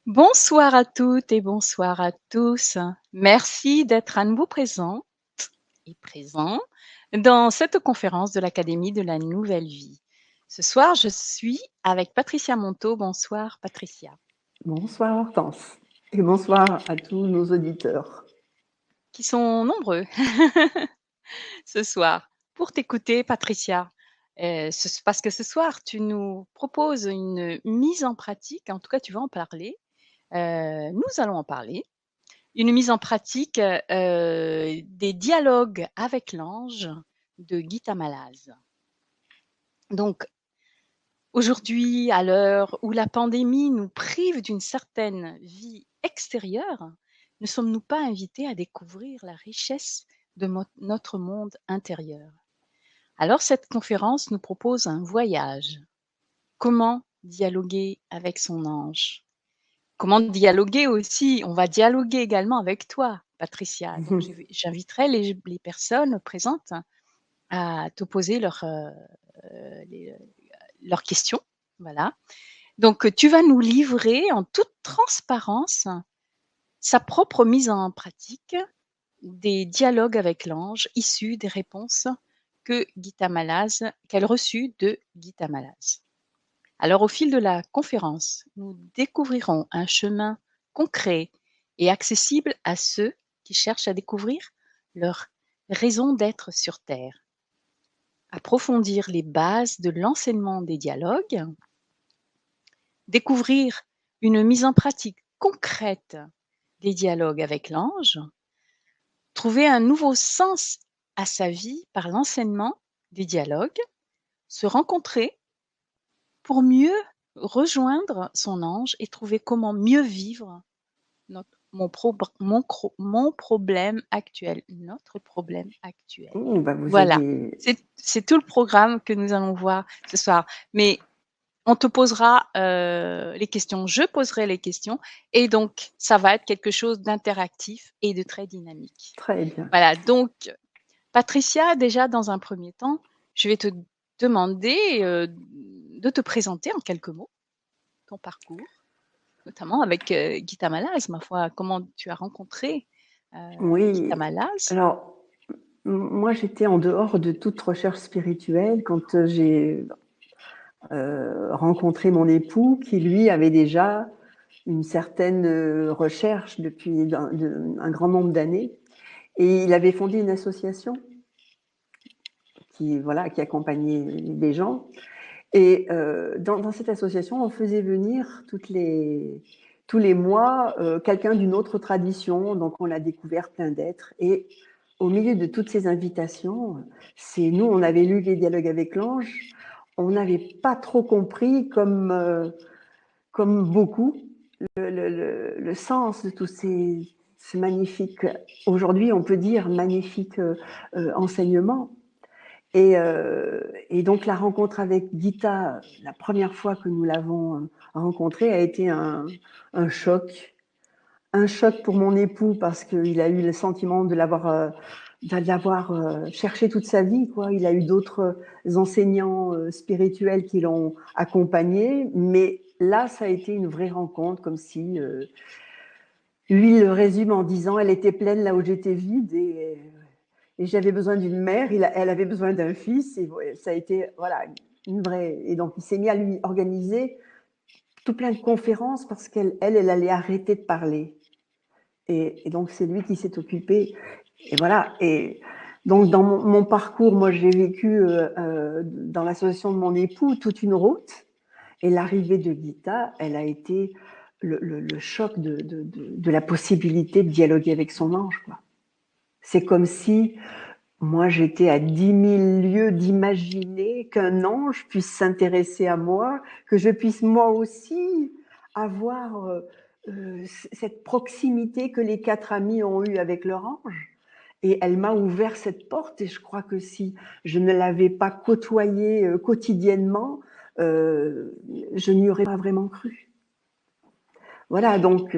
Bonsoir à toutes et bonsoir à tous. Merci d'être à nouveau présents et présents dans cette conférence de l'Académie de la Nouvelle Vie. Ce soir, je suis avec Patricia Monteau. Bonsoir Patricia. Bonsoir Hortense et bonsoir à tous nos auditeurs. Qui sont nombreux ce soir pour t'écouter Patricia. Parce que ce soir, tu nous proposes une mise en pratique, en tout cas tu vas en parler. Nous allons en parler. Une mise en pratique, des dialogues avec l'ange de Gita Malaz. Donc, aujourd'hui, à l'heure où la pandémie nous prive d'une certaine vie extérieure, ne sommes-nous pas invités à découvrir la richesse de notre monde intérieur? Alors, cette conférence nous propose un voyage. Comment dialoguer avec son ange? Comment dialoguer aussi? On va dialoguer également avec toi, Patricia. Donc, j'inviterai les personnes présentes à te poser leurs questions. Voilà. Donc, tu vas nous livrer en toute transparence sa propre mise en pratique des dialogues avec l'ange issus des réponses qu'elle reçut de Gita Malaz. Alors, au fil de la conférence, nous découvrirons un chemin concret et accessible à ceux qui cherchent à découvrir leur raison d'être sur Terre, approfondir les bases de l'enseignement des dialogues, découvrir une mise en pratique concrète des dialogues avec l'ange, trouver un nouveau sens à sa vie par l'enseignement des dialogues, se rencontrer pour mieux rejoindre son ange et trouver comment mieux vivre mon problème actuel, notre problème actuel. Vous Voilà, avez... c'est tout le programme que nous allons voir ce soir. Mais on te posera les questions, je poserai les questions, et donc ça va être quelque chose d'interactif et de très dynamique. Très bien. Voilà, donc Patricia, déjà dans un premier temps, je vais te demander de te présenter en quelques mots, ton parcours, notamment avec Gita Malaz, ma foi. Comment tu as rencontré Oui, Gita Malaz? alors, moi j'étais en dehors de toute recherche spirituelle quand j'ai rencontré mon époux qui, lui, avait déjà une certaine recherche depuis un grand nombre d'années. Et il avait fondé une association qui accompagnait des gens. Et dans cette association, on faisait venir tous les mois quelqu'un d'une autre tradition. Donc, on a découvert plein d'êtres. Et au milieu de toutes ces invitations, nous, on avait lu les dialogues avec l'ange. On n'avait pas trop compris, comme beaucoup, le sens de tous ces magnifiques, aujourd'hui, on peut dire magnifiques enseignements. Et donc la rencontre avec Gita, la première fois que nous l'avons rencontrée, a été un choc. Un choc pour mon époux parce qu'il a eu le sentiment de l'avoir cherché toute sa vie, quoi. Il a eu d'autres enseignants spirituels qui l'ont accompagné, mais là, ça a été une vraie rencontre, comme si lui le résume en disant « Elle était pleine là où j'étais vide et j'avais besoin d'une mère, elle avait besoin d'un fils. » Et ça a été une vraie. Et donc, il s'est mis à lui organiser tout plein de conférences parce qu'elle allait arrêter de parler. Et donc, c'est lui qui s'est occupé. Et voilà. Et donc, dans mon parcours, moi, j'ai vécu dans l'association de mon époux toute une route. Et l'arrivée de Gita, elle a été le choc de la possibilité de dialoguer avec son ange, quoi. C'est comme si moi, j'étais à 10 000 lieues d'imaginer qu'un ange puisse s'intéresser à moi, que je puisse moi aussi avoir cette proximité que les 4 amis ont eue avec leur ange. Et elle m'a ouvert cette porte et je crois que si je ne l'avais pas côtoyée quotidiennement, je n'y aurais pas vraiment cru. Voilà, donc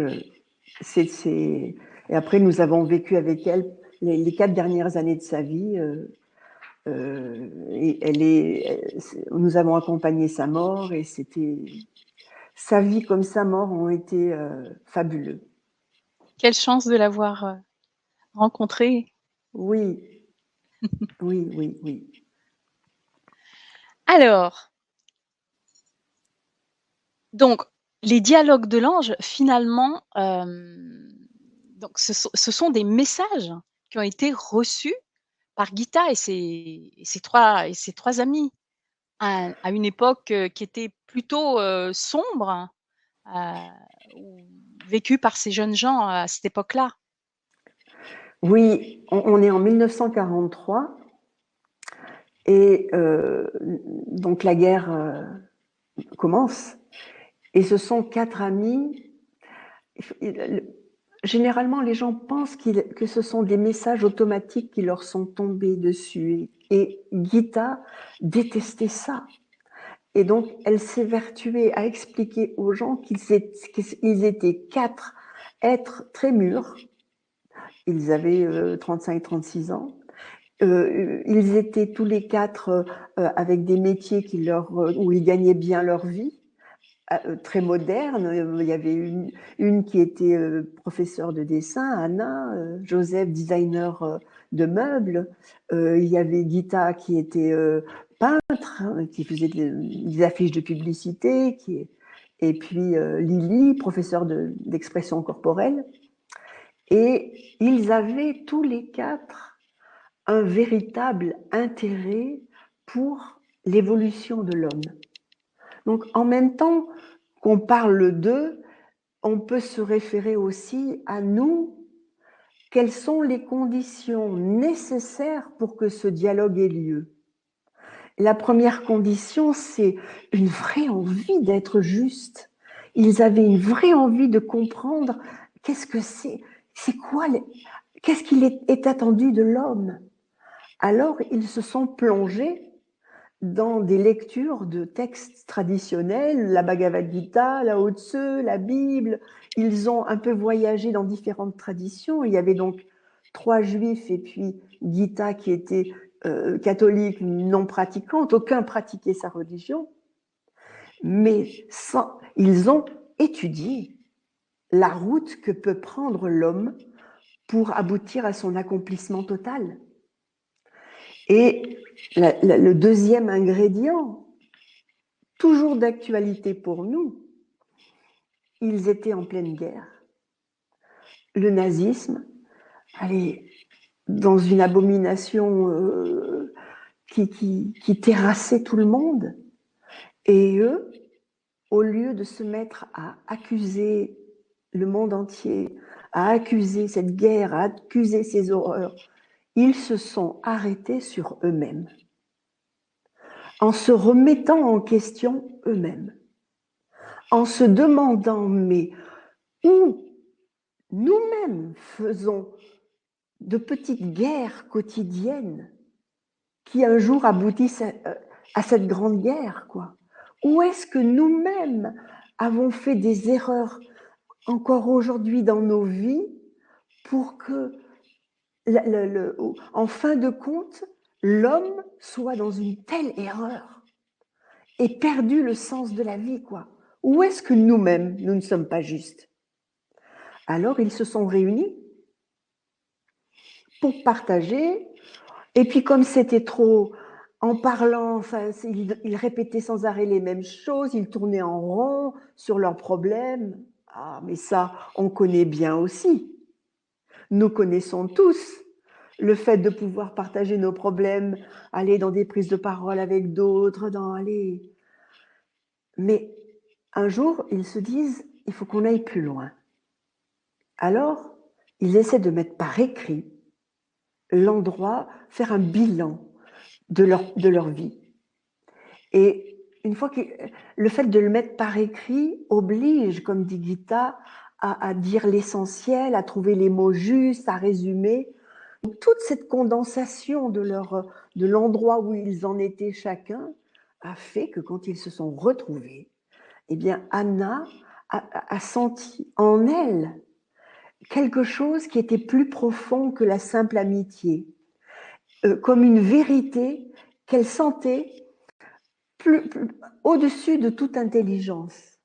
et après nous avons vécu avec elle les 4 dernières années de sa vie. Et nous avons accompagné sa mort et c'était Sa vie comme sa mort ont été fabuleux. Quelle chance de l'avoir, rencontré. Oui, oui, oui, oui. Alors, donc les dialogues de l'ange finalement, donc ce sont des messages qui ont été reçus par Gita et ses trois amis à une époque, qui était plutôt, sombre, ou vécue par ces jeunes gens à cette époque-là. Oui, on est en 1943 et donc la guerre commence. Et ce sont 4 amis. Généralement, les gens pensent que ce sont des messages automatiques qui leur sont tombés dessus. Et Gita détestait ça. Et donc, elle s'évertuait à expliquer aux gens qu'ils étaient 4 êtres très mûrs. Ils avaient 35-36 ans. Ils étaient tous les 4 avec des métiers où ils gagnaient bien leur vie. Très moderne. Il y avait une qui était professeure de dessin, Anna, Joseph, designer de meubles. Il y avait Gita qui était peintre, hein, qui faisait des affiches de publicité, et puis Lily, professeure d'expression corporelle. Et ils avaient tous les 4 un véritable intérêt pour l'évolution de l'homme. Donc en même temps qu'on parle d'eux, on peut se référer aussi à nous. Quelles sont les conditions nécessaires pour que ce dialogue ait lieu? La première condition, c'est une vraie envie d'être juste. Ils avaient une vraie envie de comprendre qu'est-ce que c'est quoi, qu'est-ce qu'il est attendu de l'homme. Alors, ils se sont plongés dans des lectures de textes traditionnels, la Bhagavad Gita, Lao Tzu, la Bible. Ils ont un peu voyagé dans différentes traditions. Il y avait donc 3 juifs et puis Gita qui était catholique non pratiquante. Aucun pratiquait sa religion. Mais ils ont étudié la route que peut prendre l'homme pour aboutir à son accomplissement total. Et le deuxième ingrédient, toujours d'actualité pour nous, ils étaient en pleine guerre. Le nazisme, allez, dans une abomination qui terrassait tout le monde. Et eux, au lieu de se mettre à accuser le monde entier, à accuser cette guerre, à accuser ces horreurs, ils se sont arrêtés sur eux-mêmes, en se remettant en question eux-mêmes, en se demandant, mais où nous-mêmes faisons de petites guerres quotidiennes qui un jour aboutissent à cette grande guerre, quoi. Où est-ce que nous-mêmes avons fait des erreurs encore aujourd'hui dans nos vies pour que, en fin de compte, l'homme soit dans une telle erreur et perdu le sens de la vie, quoi. Où est-ce que nous-mêmes, nous ne sommes pas justes? Alors, ils se sont réunis pour partager. Et puis, comme c'était trop, en parlant, enfin, ils répétaient sans arrêt les mêmes choses, ils tournaient en rond sur leurs problèmes. Ah, mais ça, on connaît bien aussi. Nous connaissons tous le fait de pouvoir partager nos problèmes, aller dans des prises de parole avec d'autres, aller. Mais un jour, ils se disent, il faut qu'on aille plus loin. Alors, ils essaient de mettre par écrit l'endroit, faire un bilan de leur vie. Et une fois que le fait de le mettre par écrit oblige, comme dit Gita, à dire l'essentiel, à trouver les mots justes, à résumer. Donc, toute cette condensation de l'endroit où ils en étaient chacun a fait que quand ils se sont retrouvés, eh bien, Anna a senti en elle quelque chose qui était plus profond que la simple amitié, comme une vérité qu'elle sentait plus au-dessus de toute intelligence.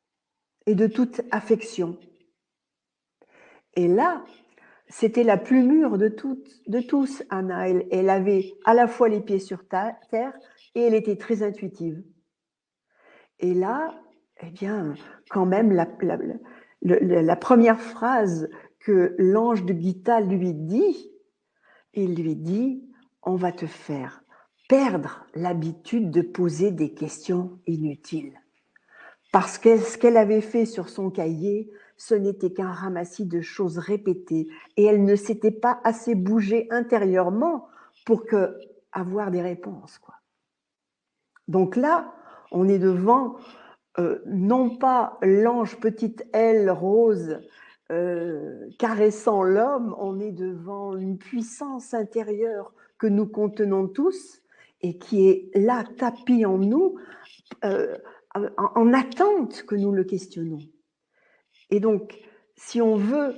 et de toute affection. Et là, c'était la plus mûre de tous, Anna. Elle avait à la fois les pieds sur terre et elle était très intuitive. Et là, eh bien, quand même, la première phrase que l'ange de Gita lui dit, il lui dit, on va te faire perdre l'habitude de poser des questions inutiles. Parce que ce qu'elle avait fait sur son cahier, ce n'était qu'un ramassis de choses répétées et elle ne s'était pas assez bougée intérieurement pour avoir des réponses, quoi. Donc là, on est devant non pas l'ange petite aile rose caressant l'homme, on est devant une puissance intérieure que nous contenons tous et qui est là, tapie en nous, en attente que nous le questionnons. Et donc, si on veut,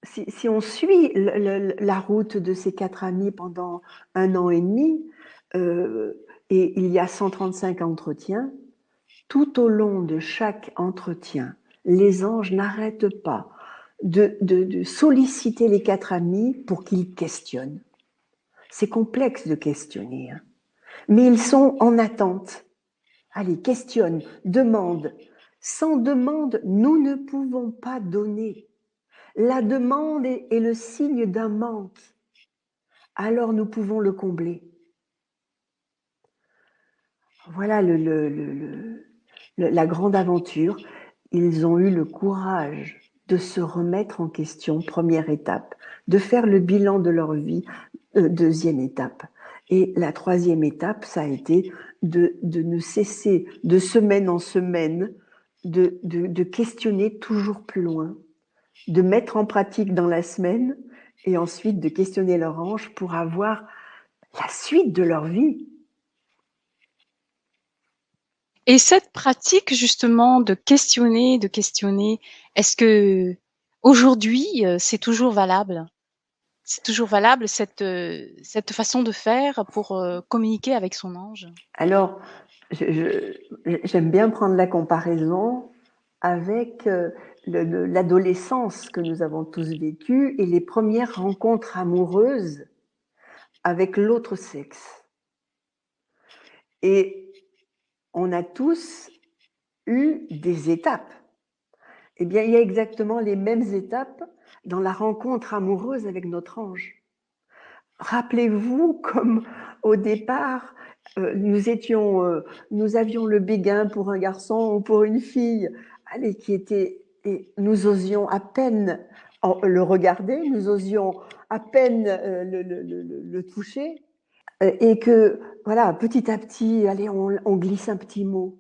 si on suit la route de ces 4 amis pendant 1 an et demi, et il y a 135 entretiens, tout au long de chaque entretien, les anges n'arrêtent pas de solliciter les 4 amis pour qu'ils questionnent. C'est complexe de questionner, hein, mais ils sont en attente. Allez, questionne, demande. Sans demande, nous ne pouvons pas donner. La demande est le signe d'un manque. Alors nous pouvons le combler. Voilà la grande aventure. Ils ont eu le courage de se remettre en question, première étape, de faire le bilan de leur vie, deuxième étape. Et la troisième étape, ça a été de ne cesser, de semaine en semaine, de questionner toujours plus loin, de mettre en pratique dans la semaine et ensuite de questionner leur ange pour avoir la suite de leur vie. Et cette pratique justement de questionner, est-ce que aujourd'hui, c'est toujours valable? C'est toujours valable cette façon de faire pour, communiquer avec son ange? Alors, j'aime bien prendre la comparaison avec l'adolescence que nous avons tous vécue et les premières rencontres amoureuses avec l'autre sexe. Et on a tous eu des étapes. Eh bien, il y a exactement les mêmes étapes dans la rencontre amoureuse avec notre ange. Rappelez-vous comme au départ, nous avions le béguin pour un garçon ou pour une fille, allez, et nous osions à peine le regarder, nous osions à peine le toucher, et que voilà, petit à petit, allez, on glisse un petit mot.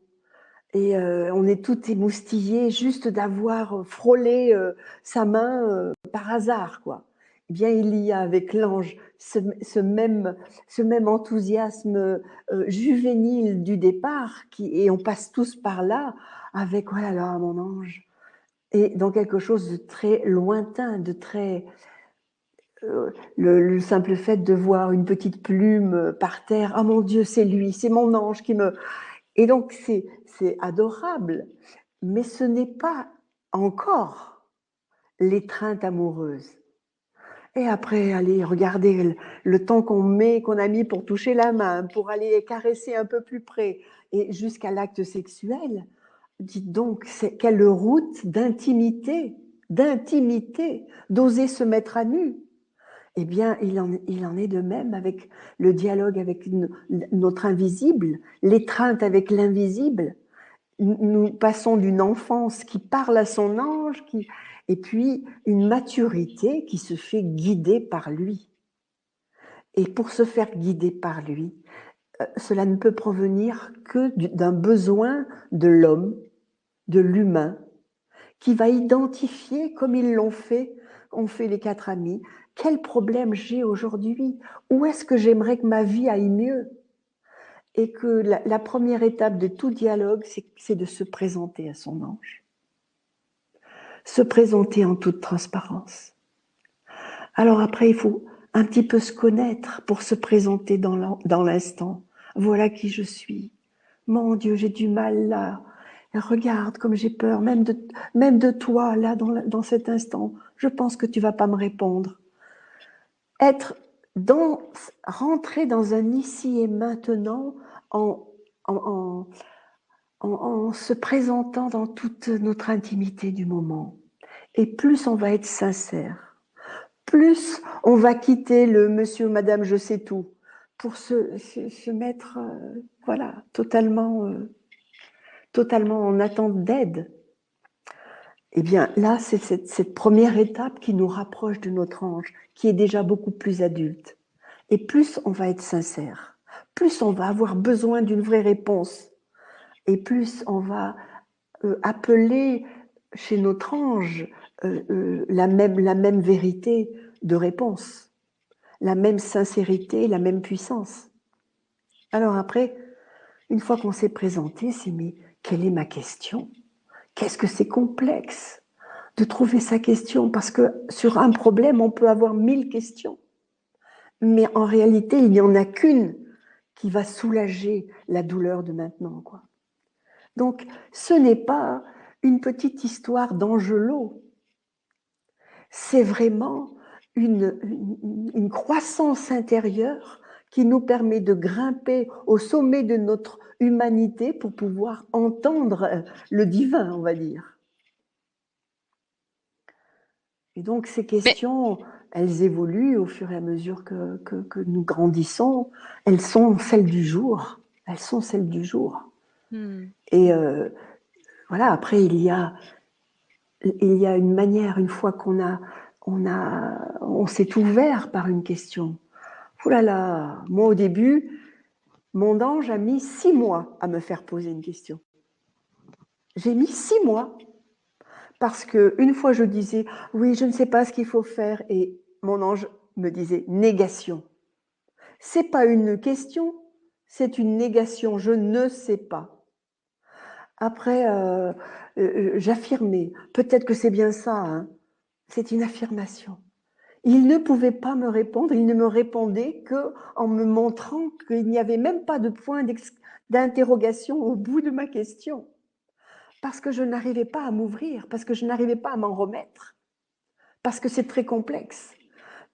Et on est tout émoustillé juste d'avoir frôlé sa main par hasard, quoi. Eh bien, il y a avec l'ange ce même enthousiasme juvénile du départ, et on passe tous par là avec, voilà, là, mon ange. Et dans quelque chose de très lointain, de très... le simple fait de voir une petite plume par terre, « Ah mon Dieu, c'est lui, c'est mon ange qui me... » Et donc, c'est adorable, mais ce n'est pas encore l'étreinte amoureuse. Et après, allez, regardez le temps qu'on a mis pour toucher la main, pour aller caresser un peu plus près, et jusqu'à l'acte sexuel. Dites donc, quelle route d'intimité, d'oser se mettre à nu. Eh bien, il en est de même avec le dialogue avec notre invisible, l'étreinte avec l'invisible. Nous passons d'une enfance qui parle à son ange, et puis une maturité qui se fait guider par lui. Et pour se faire guider par lui, cela ne peut provenir que d'un besoin de l'homme, de l'humain, qui va identifier, comme ils ont fait les 4 amis, quel problème j'ai aujourd'hui, où est-ce que j'aimerais que ma vie aille mieux. Et que la première étape de tout dialogue, c'est de se présenter à son ange. Se présenter en toute transparence. Alors après, il faut un petit peu se connaître pour se présenter dans l'instant. Voilà qui je suis. Mon Dieu, j'ai du mal là. Regarde comme j'ai peur, même de toi, là, dans cet instant. Je pense que tu vas pas me répondre. Être rentrer dans un ici et maintenant en, en, en se présentant dans toute notre intimité du moment. Et plus on va être sincère, plus on va quitter le monsieur ou madame je sais tout pour se mettre voilà, totalement en attente d'aide. Eh bien là, c'est cette première étape qui nous rapproche de notre ange, qui est déjà beaucoup plus adulte. Et plus on va être sincère, plus on va avoir besoin d'une vraie réponse, et plus on va appeler chez notre ange la même vérité de réponse, la même sincérité, la même puissance. Alors après, une fois qu'on s'est présenté, c'est mais quelle est ma question? Qu'est-ce que c'est complexe de trouver sa question? Parce que sur un problème, on peut avoir 1000 questions. Mais en réalité, il n'y en a qu'une qui va soulager la douleur de maintenant, quoi. Donc, ce n'est pas une petite histoire d'Angelo. C'est vraiment une croissance intérieure qui nous permet de grimper au sommet de notre humanité pour pouvoir entendre le divin, on va dire. Et donc, ces Mais questions, elles évoluent au fur et à mesure que nous grandissons. Elles sont celles du jour. Elles sont celles du jour. Et voilà, après, il y a une manière, une fois on s'est ouvert par une question. Ouh là là, moi au début, mon ange a mis 6 mois à me faire poser une question. J'ai mis 6 mois parce que une fois je disais oui, je ne sais pas ce qu'il faut faire et mon ange me disait négation. C'est pas une question, c'est une négation, je ne sais pas. Après, j'affirmais, peut-être que c'est bien ça, hein. C'est une affirmation. Il ne pouvait pas me répondre, il ne me répondait qu'en me montrant qu'il n'y avait même pas de point d'interrogation au bout de ma question. Parce que je n'arrivais pas à m'ouvrir, parce que je n'arrivais pas à m'en remettre, parce que c'est très complexe.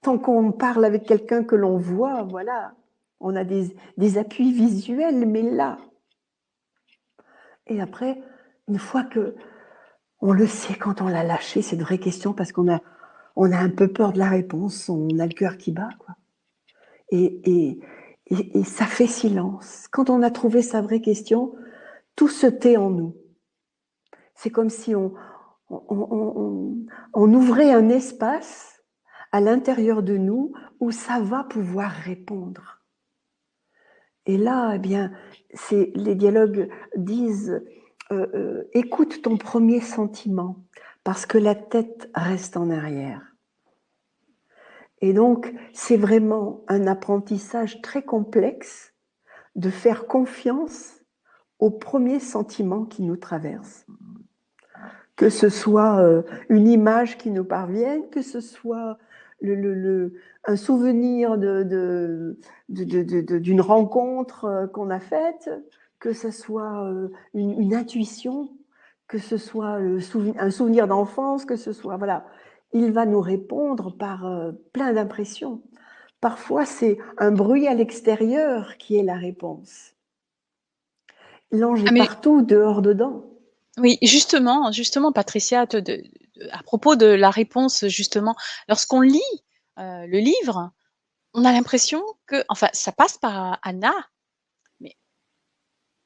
Tant qu'on parle avec quelqu'un que l'on voit, voilà, on a des appuis visuels, mais là. Et après, une fois que on le sait quand on l'a lâché, cette vraie question, parce qu'on a un peu peur de la réponse, on a le cœur qui bat, quoi. Et ça fait silence. Quand on a trouvé sa vraie question, tout se tait en nous. C'est comme si on ouvrait un espace à l'intérieur de nous où ça va pouvoir répondre. Et là, eh bien, les dialogues disent écoute ton premier sentiment parce que la tête reste en arrière. Et donc, c'est vraiment un apprentissage très complexe de faire confiance aux premiers sentiments qui nous traversent. Que ce soit une image qui nous parvienne, que ce soit un souvenir d'une rencontre qu'on a faite, que ce soit une intuition, que ce soit un souvenir d'enfance, que ce soit, voilà. Il va nous répondre par plein d'impressions. Parfois, c'est un bruit à l'extérieur qui est la réponse. L'ange est mais partout, dehors, dedans. oui, justement, Patricia, à propos de la réponse, justement, lorsqu'on lit le livre, on a l'impression que, enfin, ça passe par Anna, mais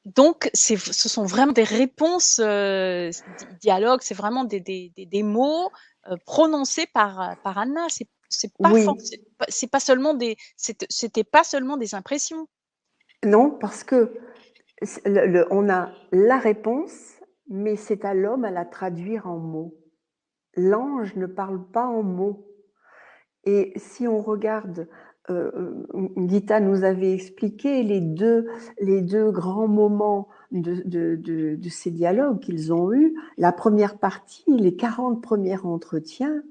donc ce sont vraiment des réponses, dialogues, c'est vraiment des mots prononcés par Anna. Oui, C'est pas seulement c'était pas seulement des impressions. non, parce que on a la réponse, mais c'est à l'homme à la traduire en mots. L'ange ne parle pas en mots. Et si on regarde, Gita nous avait expliqué les deux grands moments de ces dialogues qu'ils ont eus. La première partie, les 40 premiers entretiens,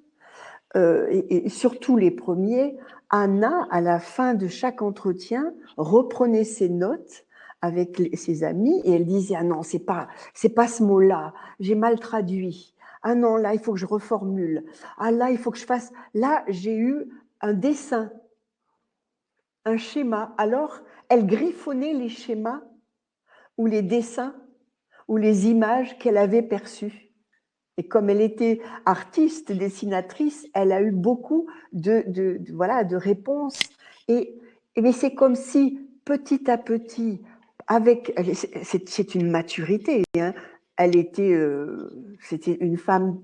et surtout les premiers, Anna, à la fin de chaque entretien, reprenait ses notes avec ses amis et elle disait: ah non, c'est pas ce mot-là, j'ai mal traduit. Ah non, là il faut que je reformule. Ah là il faut que je fasse. Là j'ai eu un dessin, un schéma. Alors elle griffonnait les schémas ou les dessins ou les images qu'elle avait perçues. Et comme elle était artiste, dessinatrice, elle a eu beaucoup voilà, de réponses. Mais c'est comme si, petit à petit, c'est une maturité. Hein, c'était une femme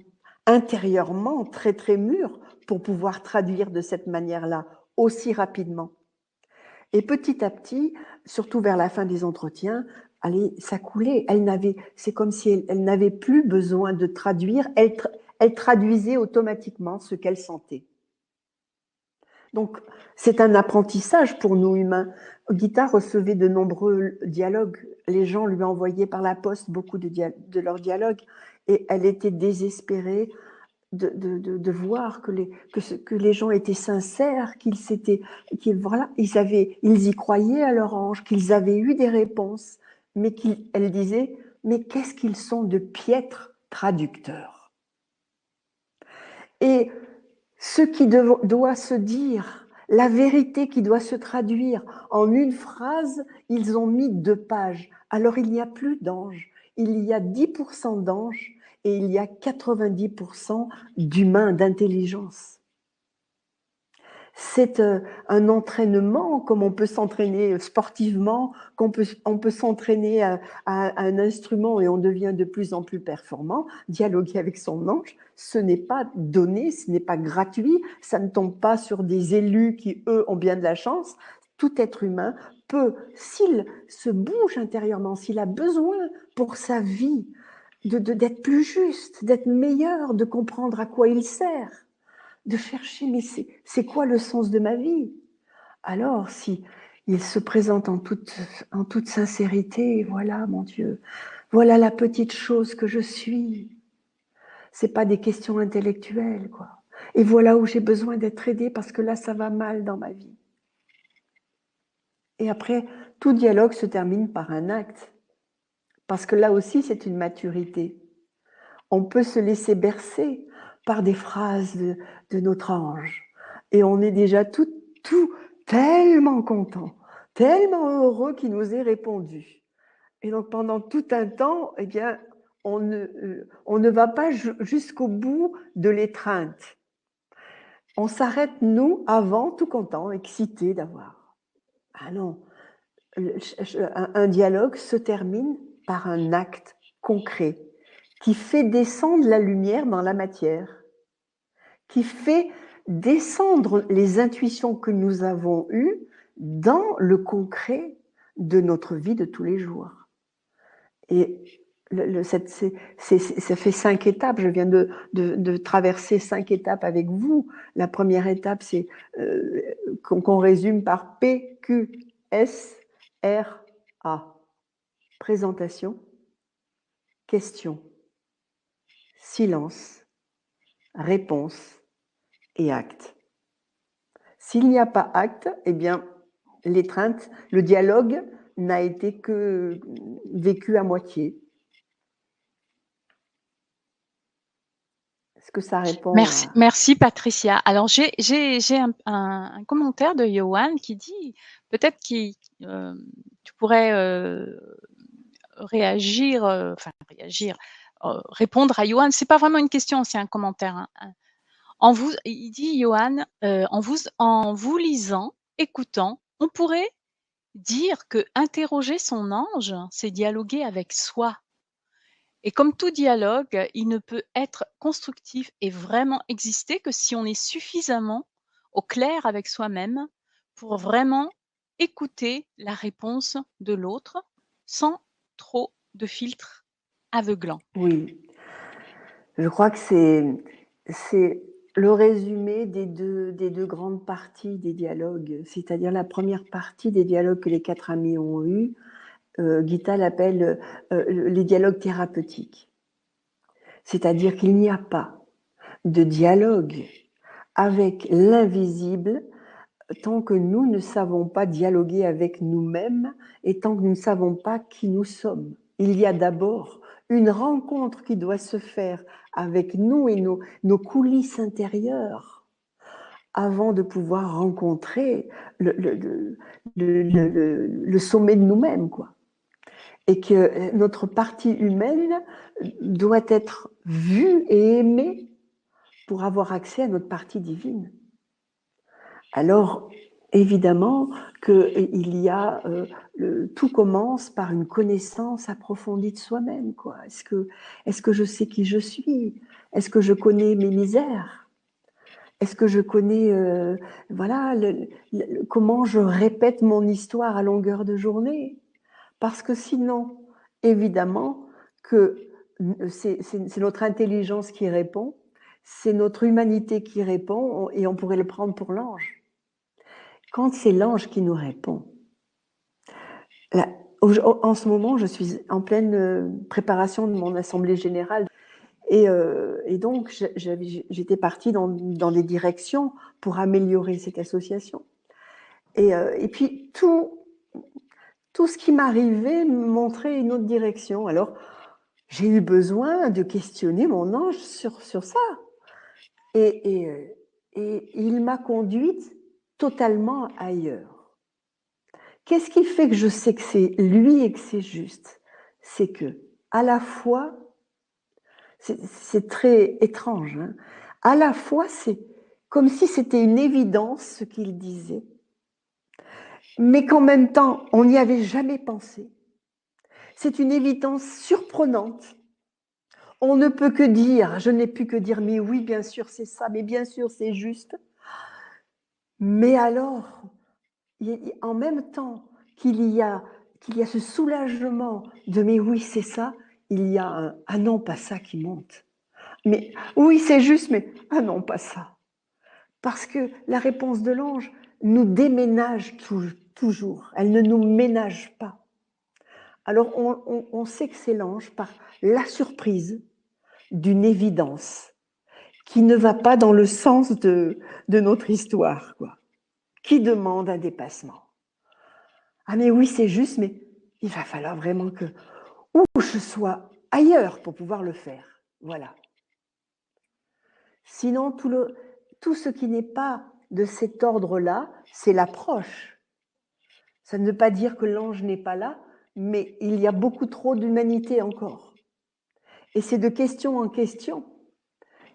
intérieurement très, très mûre pour pouvoir traduire de cette manière-là, aussi rapidement. Et petit à petit, surtout vers la fin des entretiens, allez, ça coulait. C'est comme si elle n'avait plus besoin de traduire. Elle traduisait automatiquement ce qu'elle sentait. Donc, c'est un apprentissage pour nous humains. Gita recevait de nombreux dialogues. Les gens lui envoyaient par la poste beaucoup de leurs dialogues. Et elle était désespérée de voir que les gens étaient sincères, voilà, ils y croyaient à leur ange, qu'ils avaient eu des réponses, mais elle disait, mais qu'est-ce qu'ils sont de piètres traducteurs. Et ce qui doit se dire, la vérité qui doit se traduire en une phrase, ils ont mis 2 pages. Alors il n'y a plus d'anges, il y a 10% d'anges et il y a 90% d'humains, d'intelligence. C'est un entraînement, comme on peut s'entraîner sportivement, on peut s'entraîner à un instrument et on devient de plus en plus performant. Dialoguer avec son ange, ce n'est pas donné, ce n'est pas gratuit, ça ne tombe pas sur des élus qui, eux, ont bien de la chance. Tout être humain peut, s'il se bouge intérieurement, s'il a besoin pour sa vie d'être plus juste, d'être meilleur, de comprendre à quoi il sert, de chercher, mais c'est quoi le sens de ma vie? Alors, si il se présente en toute sincérité, voilà, mon Dieu, voilà la petite chose que je suis. C'est pas des questions intellectuelles, quoi. Et voilà où j'ai besoin d'être aidée parce que là, ça va mal dans ma vie. Et après, tout dialogue se termine par un acte. Parce que là aussi, c'est une maturité. On peut se laisser bercer par des phrases de notre ange. Et on est déjà tout tellement content, tellement heureux qu'il nous ait répondu. Et donc pendant tout un temps, eh bien, on ne va pas jusqu'au bout de l'étreinte. On s'arrête, nous, avant, tout content, excité d'avoir. Ah non, un dialogue se termine par un acte concret qui fait descendre la lumière dans la matière, qui fait descendre les intuitions que nous avons eues dans le concret de notre vie de tous les jours. Et ça fait 5 étapes. Je viens de traverser 5 étapes avec vous. La première étape, c'est qu'on résume par PQSRA. Présentation, question, silence, réponse et acte. S'il n'y a pas acte, eh bien, l'étreinte, le dialogue n'a été que vécu à moitié. Est-ce que ça répond à... Merci Patricia. Alors j'ai un commentaire de Johan qui dit peut-être que tu pourrais réagir, répondre à Johan. C'est pas vraiment une question, c'est un commentaire. Hein. Il dit Johan, en vous lisant, écoutant, on pourrait dire que interroger son ange, c'est dialoguer avec soi. Et comme tout dialogue, il ne peut être constructif et vraiment exister que si on est suffisamment au clair avec soi-même pour vraiment écouter la réponse de l'autre sans trop de filtres aveuglants. Oui, je crois que c'est le résumé des deux grandes parties des dialogues, c'est-à-dire la première partie des dialogues que les 4 amis ont eus. Gita l'appelle les dialogues thérapeutiques. C'est-à-dire qu'il n'y a pas de dialogue avec l'invisible tant que nous ne savons pas dialoguer avec nous-mêmes et tant que nous ne savons pas qui nous sommes. Il y a d'abord une rencontre qui doit se faire avec nous et nos coulisses intérieures avant de pouvoir rencontrer le sommet de nous-mêmes, quoi. Et que notre partie humaine doit être vue et aimée pour avoir accès à notre partie divine. Alors, évidemment qu'il y a, tout commence par une connaissance approfondie de soi-même, quoi. Est-ce que je sais qui je suis? Est-ce que je connais mes misères? Est-ce que je connais, voilà, comment je répète mon histoire à longueur de journée? Parce que sinon, évidemment, que c'est notre intelligence qui répond, c'est notre humanité qui répond, et on pourrait le prendre pour l'ange. Quand c'est l'ange qui nous répond, là, en ce moment, je suis en pleine préparation de mon assemblée générale et donc j'étais partie dans des directions pour améliorer cette association. Et puis tout ce qui m'arrivait me montrait une autre direction. Alors, j'ai eu besoin de questionner mon ange sur ça. Et il m'a conduite totalement ailleurs. Qu'est-ce qui fait que je sais que c'est lui et que c'est juste? C'est que, à la fois, c'est très étrange, hein, à la fois, c'est comme si c'était une évidence ce qu'il disait, mais qu'en même temps, on n'y avait jamais pensé. C'est une évidence surprenante. On ne peut que dire, je n'ai pu que dire, mais oui, bien sûr, c'est ça, mais bien sûr, c'est juste. Mais alors, en même temps qu'il y a ce soulagement de mais oui, c'est ça, il y a un ah non, pas ça qui monte. Mais oui, c'est juste, mais ah non, pas ça. Parce que la réponse de l'ange nous déménage toujours, elle ne nous ménage pas. Alors on sait que c'est l'ange par la surprise d'une évidence qui ne va pas dans le sens de notre histoire, quoi, qui demande un dépassement. Ah mais oui, c'est juste, mais il va falloir vraiment que je sois ailleurs pour pouvoir le faire. Voilà. Sinon, tout ce qui n'est pas de cet ordre-là, c'est l'approche. Ça ne veut pas dire que l'ange n'est pas là, mais il y a beaucoup trop d'humanité encore. Et c'est de question en question,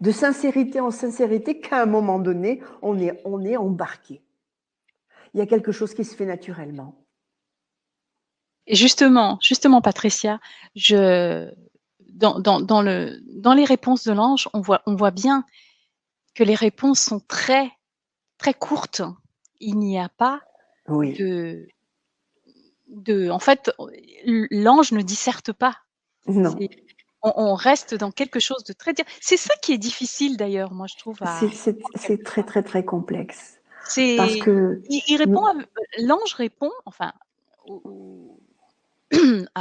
de sincérité en sincérité, qu'à un moment donné, on est embarqué. Il y a quelque chose qui se fait naturellement. Et justement Patricia, je dans les réponses de l'ange, on voit bien que les réponses sont très, très courtes. Il n'y a pas Oui. de en fait, l'ange ne disserte pas. Non. C'est on reste dans quelque chose de très c'est ça qui est difficile d'ailleurs, moi je trouve C'est très, très, très complexe. Parce c'est que il répond l'ange répond enfin au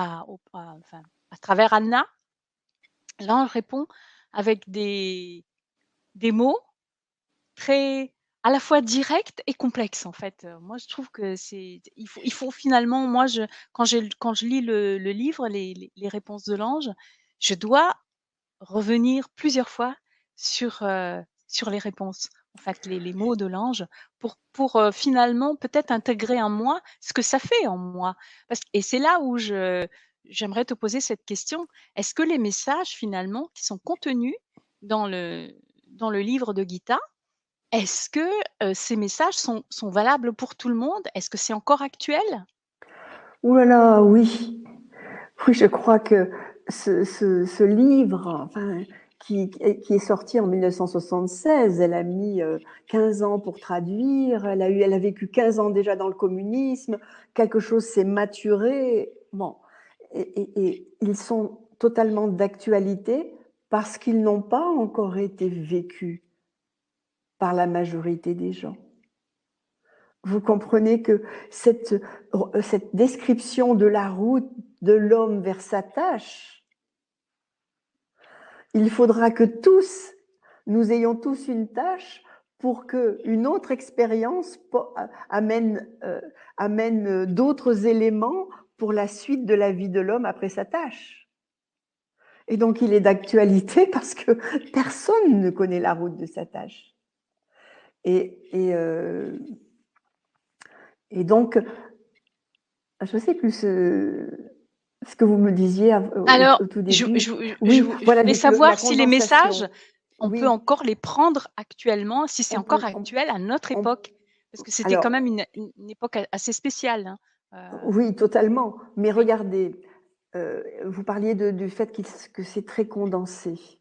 enfin, à travers Anna, l'ange répond avec des mots très à la fois directs et complexes, en fait. Moi, je trouve que il faut finalement moi, quand je lis le livre, les réponses de l'ange, je dois revenir plusieurs fois sur les réponses. En fait, les mots de l'ange pour finalement peut-être intégrer en moi ce que ça fait en moi. Et c'est là où j'aimerais te poser cette question. Est-ce que les messages finalement qui sont contenus dans le livre de Gita, est-ce que, ces messages sont valables pour tout le monde? Est-ce que c'est encore actuel? ouh là là, oui. Oui, je crois que ce livre, enfin, qui est sorti en 1976, elle a mis 15 ans pour traduire, elle a vécu 15 ans déjà dans le communisme, quelque chose s'est maturé. Bon, et ils sont totalement d'actualité parce qu'ils n'ont pas encore été vécus par la majorité des gens. Vous comprenez que cette description de la route de l'homme vers sa tâche, il faudra que tous, nous ayons tous une tâche pour qu'une autre expérience amène d'autres éléments pour la suite de la vie de l'homme après sa tâche. Et donc, il est d'actualité parce que personne ne connaît la route de sa tâche. Et donc, je ne sais plus ce que vous me disiez Alors, au tout je début. je je Oui, vou je voilà, voulais la savoir si les messages, condensation. on peut Oui, encore les prendre actuellement, si c'est on encore peut, actuel à notre on- époque? Parce que c'était quand alors, même une époque assez spéciale, hein. oui, totalement. Mais Oui. regardez, vous parliez du fait que c'est très condensé.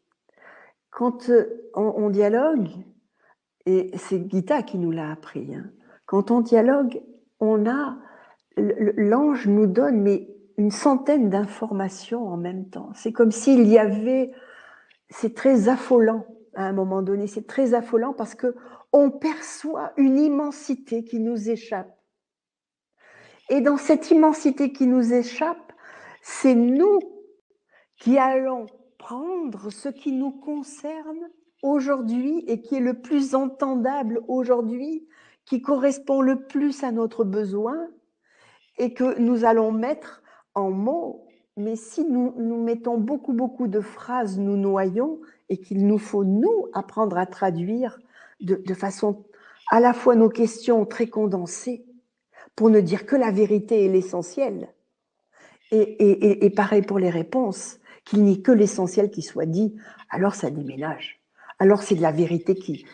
Quand on dialogue, et c'est Gita qui nous l'a appris, hein, quand on dialogue, l'ange nous donne mais une centaine d'informations en même temps. C'est comme s'il y avait, c'est très affolant à un moment donné, c'est très affolant parce que on perçoit une immensité qui nous échappe. Et dans cette immensité qui nous échappe, c'est nous qui allons prendre ce qui nous concerne aujourd'hui et qui est le plus entendable aujourd'hui, qui correspond le plus à notre besoin et que nous allons mettre en mots. Mais si nous mettons beaucoup de phrases, nous noyons et qu'il nous faut, nous, apprendre à traduire de façon à la fois nos questions très condensées pour ne dire que la vérité et l'essentiel. Et pareil pour les réponses, qu'il n'y ait que l'essentiel qui soit dit, alors ça déménage. Alors c'est de la vérité qui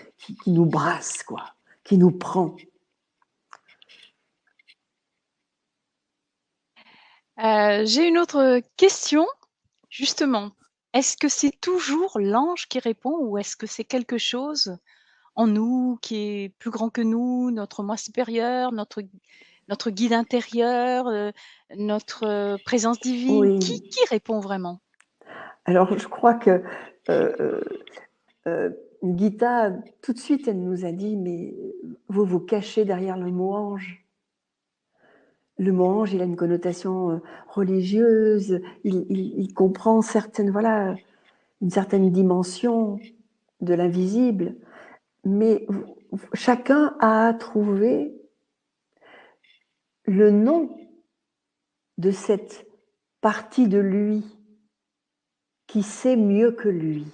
nous brasse, quoi, qui nous prend. J'ai une autre question, justement. Est-ce que c'est toujours l'ange qui répond ou est-ce que c'est quelque chose en nous qui est plus grand que nous, notre moi supérieur, notre guide intérieur, notre, présence divine? Qui Oui. qui répond vraiment? Alors je crois que euh, euh, Gita, tout de suite, elle nous a dit, mais vous vous cachez derrière le mot ange. Le mot ange, il a une connotation religieuse, il comprend voilà, une certaine dimension de l'invisible, mais chacun a trouvé le nom de cette partie de lui qui sait mieux que lui.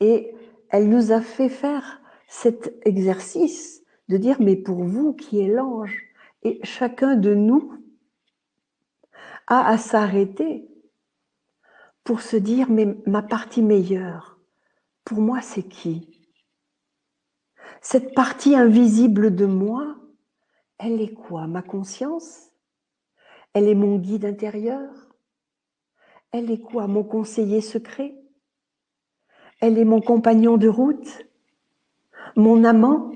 Et elle nous a fait faire cet exercice de dire, mais pour vous qui est l'ange, et chacun de nous a à s'arrêter pour se dire, mais ma partie meilleure, pour moi, c'est qui? Cette partie invisible de moi, elle est quoi? Ma conscience? Elle est mon guide intérieur? Elle est quoi? Mon conseiller secret? Elle est mon compagnon de route? Mon amant?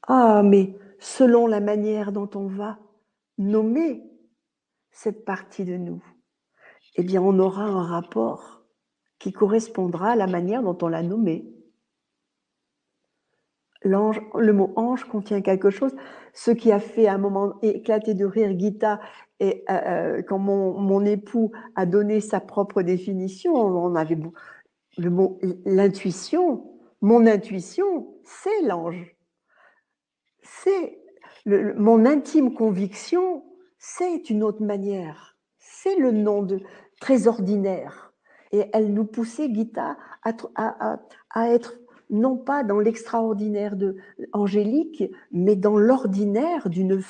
Ah, mais selon la manière dont on va nommer cette partie de nous, eh bien, on aura un rapport qui correspondra à la manière dont on l'a nommée. L'ange, le mot ange contient quelque chose. Ce qui a fait à un moment éclater de rire Gita, et quand mon époux a donné sa propre définition, on avait le mot l'intuition. Mon intuition, c'est l'ange. C'est mon intime conviction, c'est une autre manière. C'est le nom très ordinaire. Et elle nous poussait, Gita, à être non pas dans l'extraordinaire angélique, mais dans l'ordinaire d'une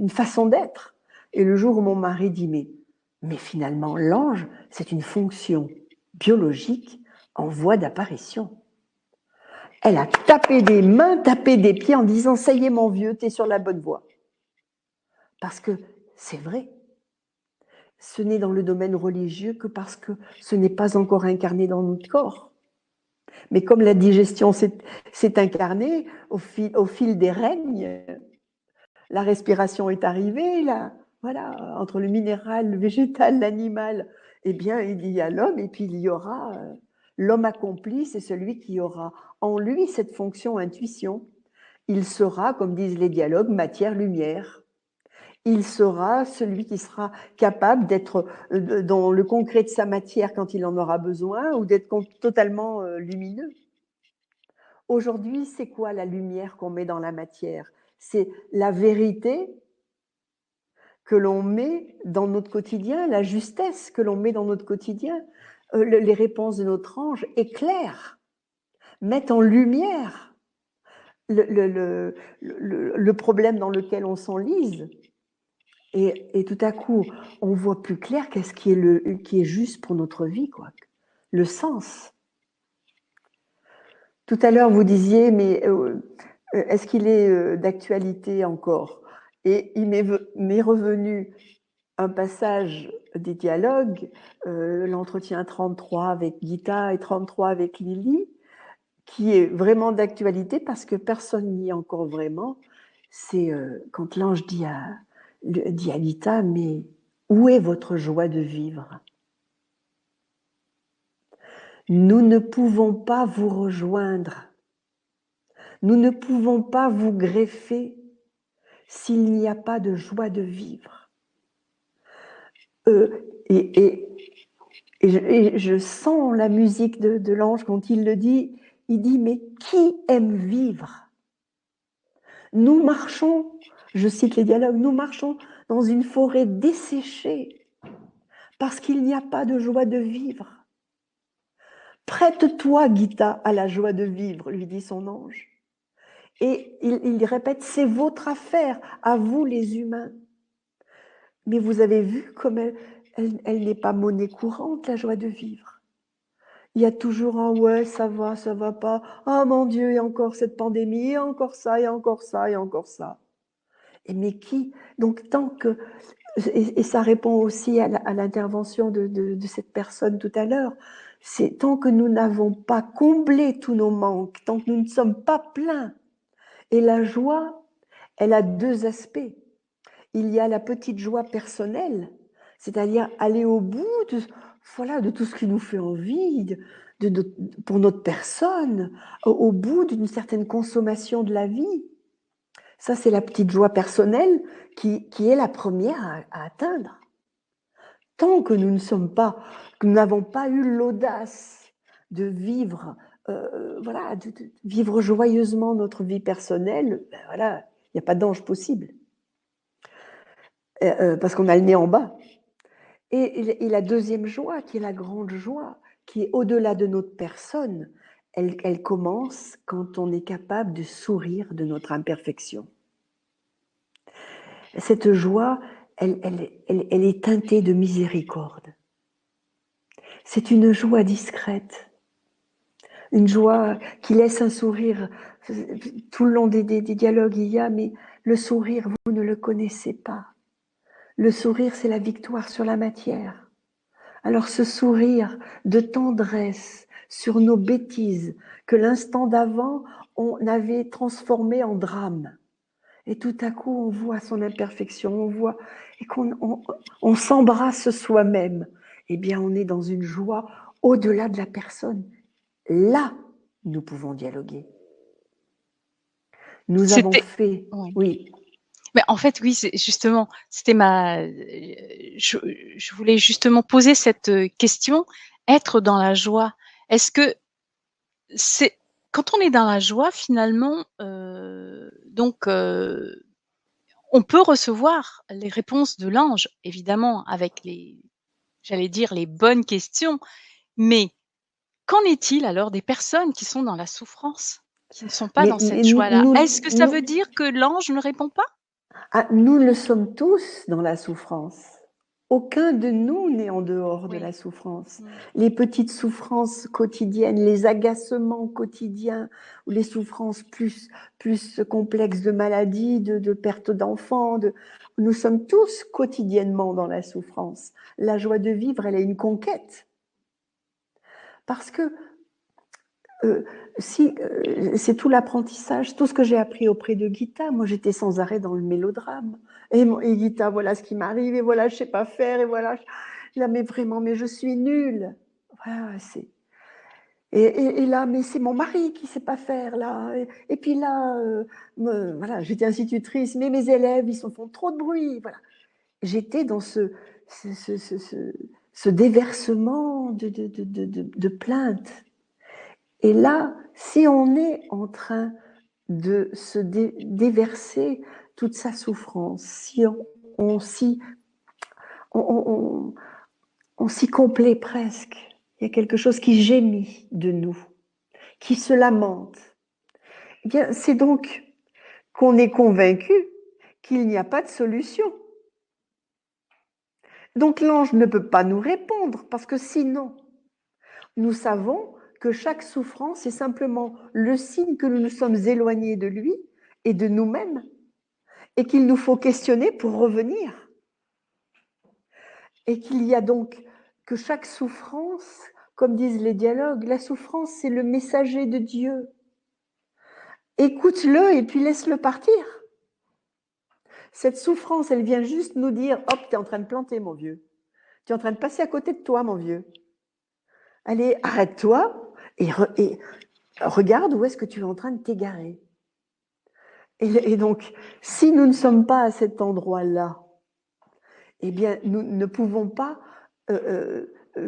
façon d'être. Et le jour où mon mari dit, mais finalement, l'ange, c'est une fonction biologique en voie d'apparition. Elle a tapé des mains, tapé des pieds en disant, ça y est mon vieux, t'es sur la bonne voie. Parce que c'est vrai. Ce n'est dans le domaine religieux que parce que ce n'est pas encore incarné dans notre corps. Mais comme la digestion s'est incarnée au fil des règnes, la respiration est arrivée, là, voilà, entre le minéral, le végétal, l'animal, eh bien, il y a l'homme et puis il y aura l'homme accompli, c'est celui qui aura en lui cette fonction intuition. Il sera, comme disent les dialogues, matière-lumière. Il sera celui qui sera capable d'être dans le concret de sa matière quand il en aura besoin ou d'être totalement lumineux. Aujourd'hui, c'est quoi la lumière qu'on met dans la matière? C'est la vérité que l'on met dans notre quotidien, la justesse que l'on met dans notre quotidien. Les réponses de notre ange éclairent, mettent en lumière le problème dans lequel on s'enlise. Et tout à coup, on voit plus clair qu'est-ce qui est juste pour notre vie, quoi. Le sens. Tout à l'heure, vous disiez, mais est-ce qu'il est d'actualité encore? Et il m'est revenu un passage des dialogues, l'entretien 33 avec Gita et 33 avec Lily, qui est vraiment d'actualité parce que personne n'y est encore vraiment. C'est quand l'ange dit à Gita, mais où est votre joie de vivre? Nous ne pouvons pas vous rejoindre. Nous ne pouvons pas vous greffer s'il n'y a pas de joie de vivre. Et je sens la musique de l'ange quand il le dit. Il dit, mais qui aime vivre? Nous marchons, je cite les dialogues, nous marchons dans une forêt desséchée parce qu'il n'y a pas de joie de vivre. Prête-toi, Gita, à la joie de vivre, lui dit son ange. Et il répète, c'est votre affaire, à vous les humains. Mais vous avez vu comme elle n'est pas monnaie courante, la joie de vivre. Il y a toujours un ouais, ça va pas. Oh mon Dieu, il y a encore cette pandémie, et encore ça, et encore ça, et encore ça. Et mais qui? Donc tant que et ça répond aussi à l'intervention de cette personne tout à l'heure. C'est tant que nous n'avons pas comblé tous nos manques, tant que nous ne sommes pas pleins. Et la joie, elle a deux aspects. Il y a la petite joie personnelle, c'est-à-dire aller au bout de tout ce qui nous fait envie, pour notre personne, au bout d'une certaine consommation de la vie. Ça, c'est la petite joie personnelle qui est la première à atteindre. Tant que nous que nous n'avons pas eu l'audace de vivre, de vivre joyeusement notre vie personnelle, ben voilà, il n'y a pas d'ange possible. Parce qu'on a le nez en bas. Et la deuxième joie, qui est la grande joie, qui est au-delà de notre personne, elle commence quand on est capable de sourire de notre imperfection. Cette joie, elle est teintée de miséricorde. C'est une joie discrète, une joie qui laisse un sourire. Tout le long des dialogues, il y a, mais le sourire, vous ne le connaissez pas. Le sourire, c'est la victoire sur la matière. Alors ce sourire de tendresse sur nos bêtises que l'instant d'avant, on avait transformé en drame. Et tout à coup, on voit son imperfection, on voit et on s'embrasse soi-même. Eh bien, on est dans une joie au-delà de la personne. Là, nous pouvons dialoguer. Nous avons C'était fait, oui. oui. Mais en fait, oui, c'est justement, c'était je voulais justement poser cette question, être dans la joie. Est-ce que c'est quand on est dans la joie finalement, on peut recevoir les réponses de l'ange, évidemment avec j'allais dire les bonnes questions, mais qu'en est-il alors des personnes qui sont dans la souffrance, qui ne sont pas Mais dans cette joie-là? Est-ce que ça nous, veut dire que l'ange ne répond pas? nous le sommes tous dans la souffrance. Aucun de nous n'est en dehors de Oui. la souffrance. Mmh. Les petites souffrances quotidiennes, les agacements quotidiens, ou les souffrances plus complexes de maladie, de perte d'enfants, nous sommes tous quotidiennement dans la souffrance. La joie de vivre, elle est une conquête. Parce que c'est tout l'apprentissage, tout ce que j'ai appris auprès de Gita. Moi, j'étais sans arrêt dans le mélodrame. Et Gita, voilà ce qui m'arrive, et voilà, je sais pas faire, et voilà. Là, mais vraiment, mais je suis nulle. Voilà, et là, mais c'est mon mari qui sait pas faire, là. Et puis là, voilà, j'étais institutrice, mais mes élèves, ils font trop de bruit. Voilà. J'étais dans ce, ce, ce, ce, ce déversement de plaintes. Et là, si on est en train de se déverser toute sa souffrance, si on s'y on, on s'y complaît presque, il y a quelque chose qui gémit de nous, qui se lamente, eh bien, c'est donc qu'on est convaincu qu'il n'y a pas de solution. Donc l'ange ne peut pas nous répondre parce que sinon, nous savons que chaque souffrance est simplement le signe que nous nous sommes éloignés de lui et de nous-mêmes et qu'il nous faut questionner pour revenir. Et qu'il y a donc que chaque souffrance, comme disent les dialogues, la souffrance c'est le messager de Dieu. Écoute-le et puis laisse-le partir. Cette souffrance, elle vient juste nous dire, hop, tu es en train de planter, mon vieux. Tu es en train de passer à côté de toi, mon vieux. Allez, arrête-toi et regarde où est-ce que tu es en train de t'égarer. Et donc, si nous ne sommes pas à cet endroit-là, eh bien, nous ne pouvons pas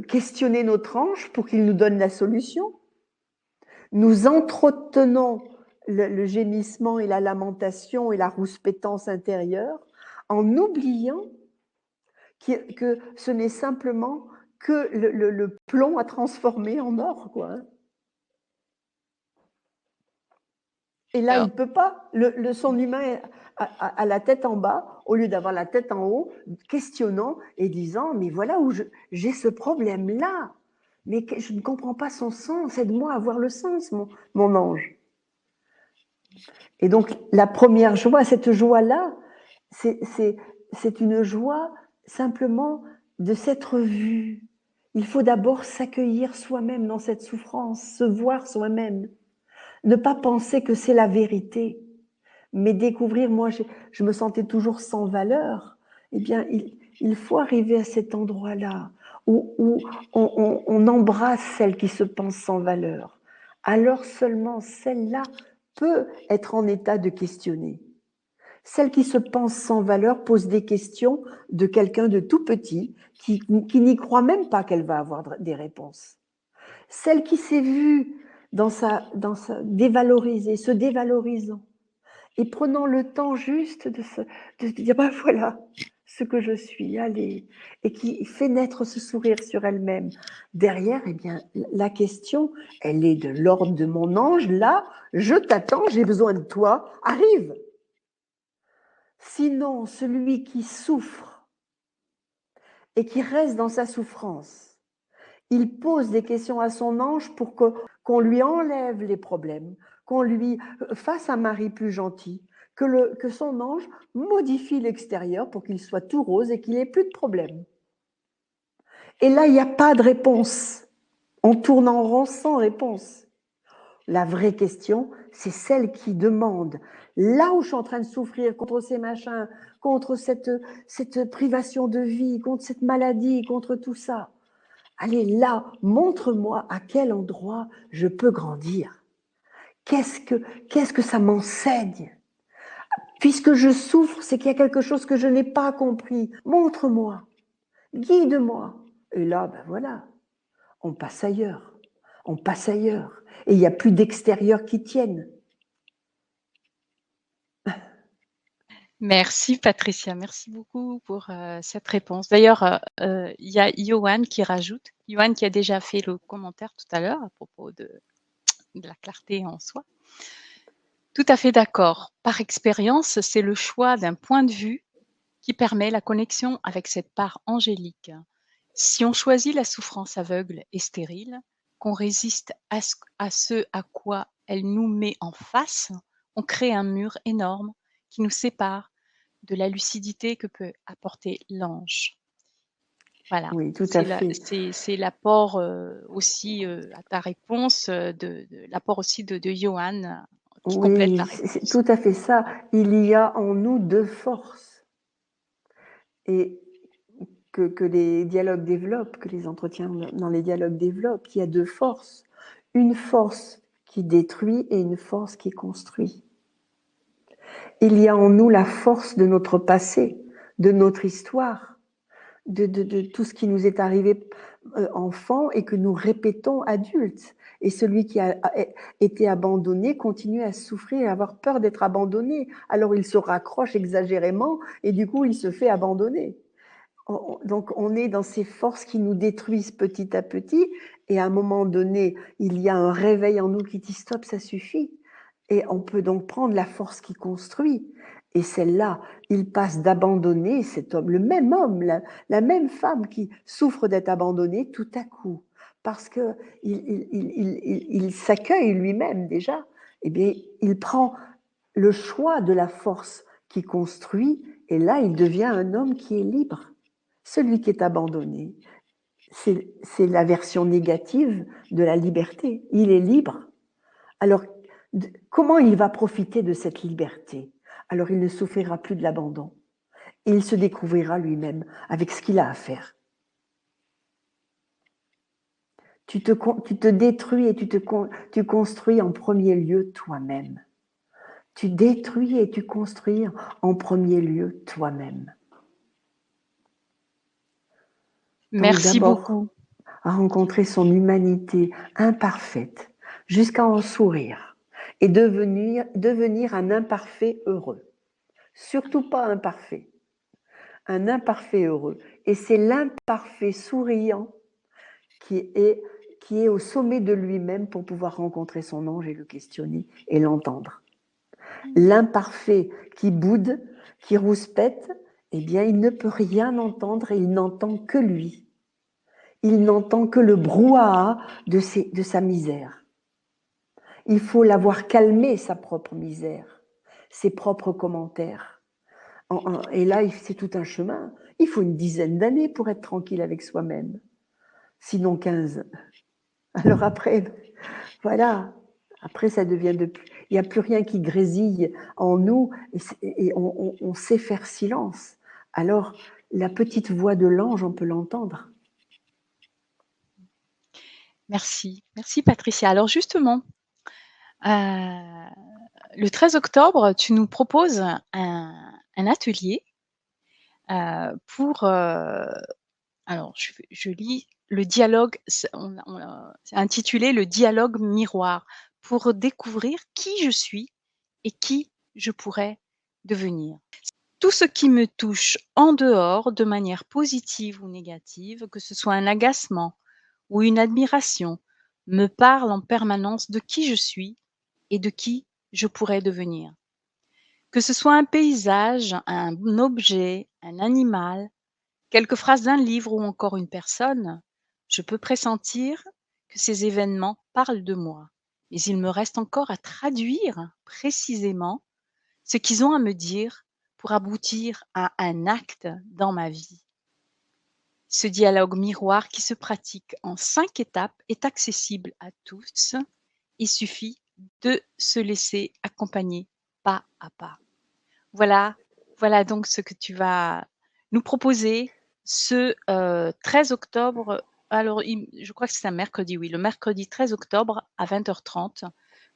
questionner notre ange pour qu'il nous donne la solution. Nous entretenons le gémissement et la lamentation et la rouspétance intérieure en oubliant que ce n'est simplement que le plomb à transformer en or, quoi. Et là, il Alors, ne peut pas. Le son humain a la tête en bas, au lieu d'avoir la tête en haut, questionnant et disant, mais voilà où j'ai ce problème-là. Mais je ne comprends pas son sens. Aide-moi à voir le sens, mon ange. Et donc, la première joie, cette joie-là, c'est une joie simplement de s'être vu. Il faut d'abord s'accueillir soi-même dans cette souffrance, se voir soi-même. Ne pas penser que c'est la vérité, mais découvrir, moi, je me sentais toujours sans valeur. Eh bien, il faut arriver à cet endroit-là où on embrasse celle qui se pense sans valeur. Alors seulement celle-là peut être en état de questionner. Celle qui se pense sans valeur pose des questions de quelqu'un de tout petit qui n'y croit même pas qu'elle va avoir des réponses. Celle qui s'est vue dans sa dévalorisée, se dévalorisant et prenant le temps juste de se dire ben voilà ce que je suis, allez, et qui fait naître ce sourire sur elle-même. Derrière, eh bien, la question, elle est de l'ordre de mon ange, là, je t'attends, j'ai besoin de toi, arrive. Sinon, celui qui souffre et qui reste dans sa souffrance, il pose des questions à son ange pour qu'on lui enlève les problèmes, qu'on lui fasse un mari plus gentil, que son ange modifie l'extérieur pour qu'il soit tout rose et qu'il n'ait plus de problèmes. Et là, il n'y a pas de réponse. On tourne en rond sans réponse. La vraie question, c'est celle qui demande, là où je suis en train de souffrir contre ces machins, contre cette privation de vie, contre cette maladie, contre tout ça, allez là, montre-moi à quel endroit je peux grandir. Qu'est-ce que ça m'enseigne? Puisque je souffre, c'est qu'il y a quelque chose que je n'ai pas compris. Montre-moi, guide-moi. Et là, ben voilà, on passe ailleurs. On passe ailleurs. Et il n'y a plus d'extérieur qui tienne. merci Patricia, merci beaucoup pour cette réponse. D'ailleurs, il y a Johan qui rajoute, Johan qui a déjà fait le commentaire tout à l'heure à propos de la clarté en soi. Tout à fait d'accord. Par expérience, c'est le choix d'un point de vue qui permet la connexion avec cette part angélique. Si on choisit la souffrance aveugle et stérile, qu'on résiste à ce à quoi elle nous met en face, on crée un mur énorme qui nous sépare de la lucidité que peut apporter l'ange. Voilà, Oui, tout à fait. c'est l'apport aussi à ta réponse, l'apport aussi de Johan qui complète la Oui, c'est réponse. tout à fait ça. Il y a en nous deux forces. Et que les dialogues développent, que les entretiens dans les dialogues développent, il y a deux forces. Une force qui détruit et une force qui construit. Il y a en nous la force de notre passé, de notre histoire, de tout ce qui nous est arrivé enfant et que nous répétons adultes. Et celui qui a été abandonné continue à souffrir et à avoir peur d'être abandonné. Alors il se raccroche exagérément et du coup il se fait abandonner. Donc on est dans ces forces qui nous détruisent petit à petit et à un moment donné, il y a un réveil en nous qui dit stop, ça suffit. Et on peut donc prendre la force qui construit. Et celle-là, il passe d'abandonner cet homme, le même homme, la même femme qui souffre d'être abandonnée tout à coup, parce que il s'accueille lui-même déjà, eh bien, il prend le choix de la force qui construit, et là, il devient un homme qui est libre. Celui qui est abandonné, c'est la version négative de la liberté. Il est libre. Alors, comment il va profiter de cette liberté? Alors, il ne souffrira plus de l'abandon. Et il se découvrira lui-même avec ce qu'il a à faire. Tu te détruis et tu construis en premier lieu toi-même. Tu détruis et tu construis en premier lieu toi-même. Donc Merci d'abord, beaucoup. à rencontrer son humanité imparfaite jusqu'à en sourire et devenir un imparfait heureux. Surtout pas imparfait, un imparfait heureux. Et c'est l'imparfait souriant qui est au sommet de lui-même pour pouvoir rencontrer son ange et le questionner et l'entendre. L'imparfait qui boude, qui rouspète, eh bien, il ne peut rien entendre et il n'entend que lui. Il n'entend que le brouhaha de sa misère. Il faut l'avoir calmé, sa propre misère, ses propres commentaires. Et là, c'est tout un chemin. Il faut une dizaine d'années pour être tranquille avec soi-même, sinon 15. Alors après, voilà, après ça devient il n'y a plus rien qui grésille en nous et on sait faire silence. Alors la petite voix de l'ange, on peut l'entendre. Merci. Merci Patricia. Alors justement, le 13 octobre, tu nous proposes un atelier pour, alors je lis le dialogue, c'est intitulé «Le dialogue miroir», pour découvrir qui je suis et qui je pourrais devenir. Tout ce qui me touche en dehors, de manière positive ou négative, que ce soit un agacement ou une admiration, me parle en permanence de qui je suis et de qui je pourrais devenir. Que ce soit un paysage, un objet, un animal, quelques phrases d'un livre ou encore une personne, je peux pressentir que ces événements parlent de moi. Mais il me reste encore à traduire précisément ce qu'ils ont à me dire pour aboutir à un acte dans ma vie. Ce dialogue miroir qui se pratique en 5 étapes est accessible à tous. Il suffit de se laisser accompagner pas à pas. Voilà, voilà donc ce que tu vas nous proposer ce 13 octobre. Alors, je crois que c'est un mercredi, oui, le mercredi 13 octobre à 20h30.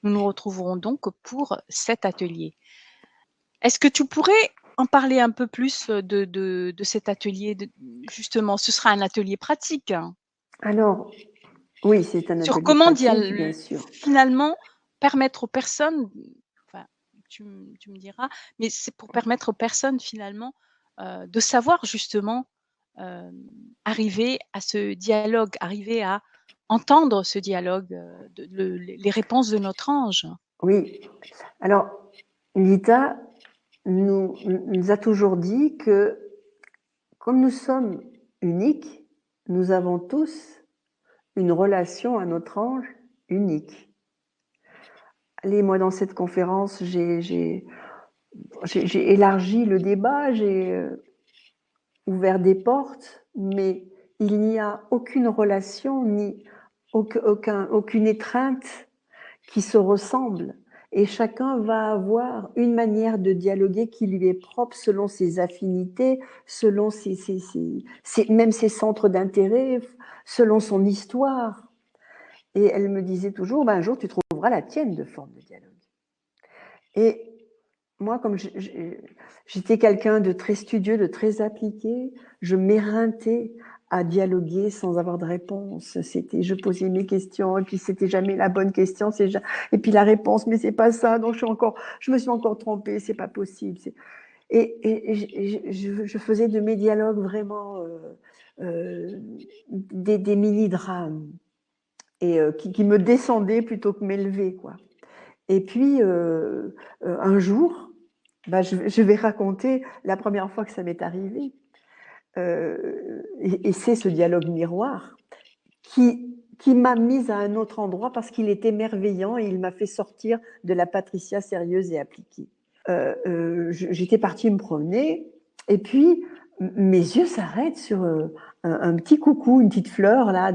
Nous nous retrouverons donc pour cet atelier. Est-ce que tu pourrais en parler un peu plus de cet atelier justement, ce sera un atelier pratique, hein, Alors, oui, c'est un sur atelier comment pratique, bien sûr. finalement permettre aux personnes, enfin, tu me diras, mais c'est pour permettre aux personnes finalement de savoir justement euh, arriver à ce dialogue, arriver à entendre ce dialogue, les réponses de notre ange. Oui. Alors, Lita nous a toujours dit que comme nous sommes uniques, nous avons tous une relation à notre ange unique. Allez, moi, dans cette conférence, j'ai élargi le débat, j'ai ouvert des portes, mais il n'y a aucune relation ni aucune étreinte qui se ressemble. Et chacun va avoir une manière de dialoguer qui lui est propre selon ses affinités, selon même ses centres d'intérêt, selon son histoire. Et elle me disait toujours, ben, un jour tu trouveras la tienne de forme de dialogue. Et moi, comme j'étais quelqu'un de très studieux, de très appliqué, je m'éreintais à dialoguer sans avoir de réponse. Je posais mes questions et puis c'était jamais la bonne question. Et puis la réponse, mais c'est pas ça. Donc je me suis encore trompée. C'est pas possible. Et je faisais de mes dialogues vraiment des mini-drames et qui me descendaient plutôt que m'élevaient, quoi. Et puis un jour, bah, je vais raconter la première fois que ça m'est arrivé. Et c'est ce dialogue miroir qui m'a mise à un autre endroit parce qu'il était merveillant et il m'a fait sortir de la Patricia sérieuse et appliquée. J'étais partie me promener et puis mes yeux s'arrêtent sur un petit coucou, une petite fleur là,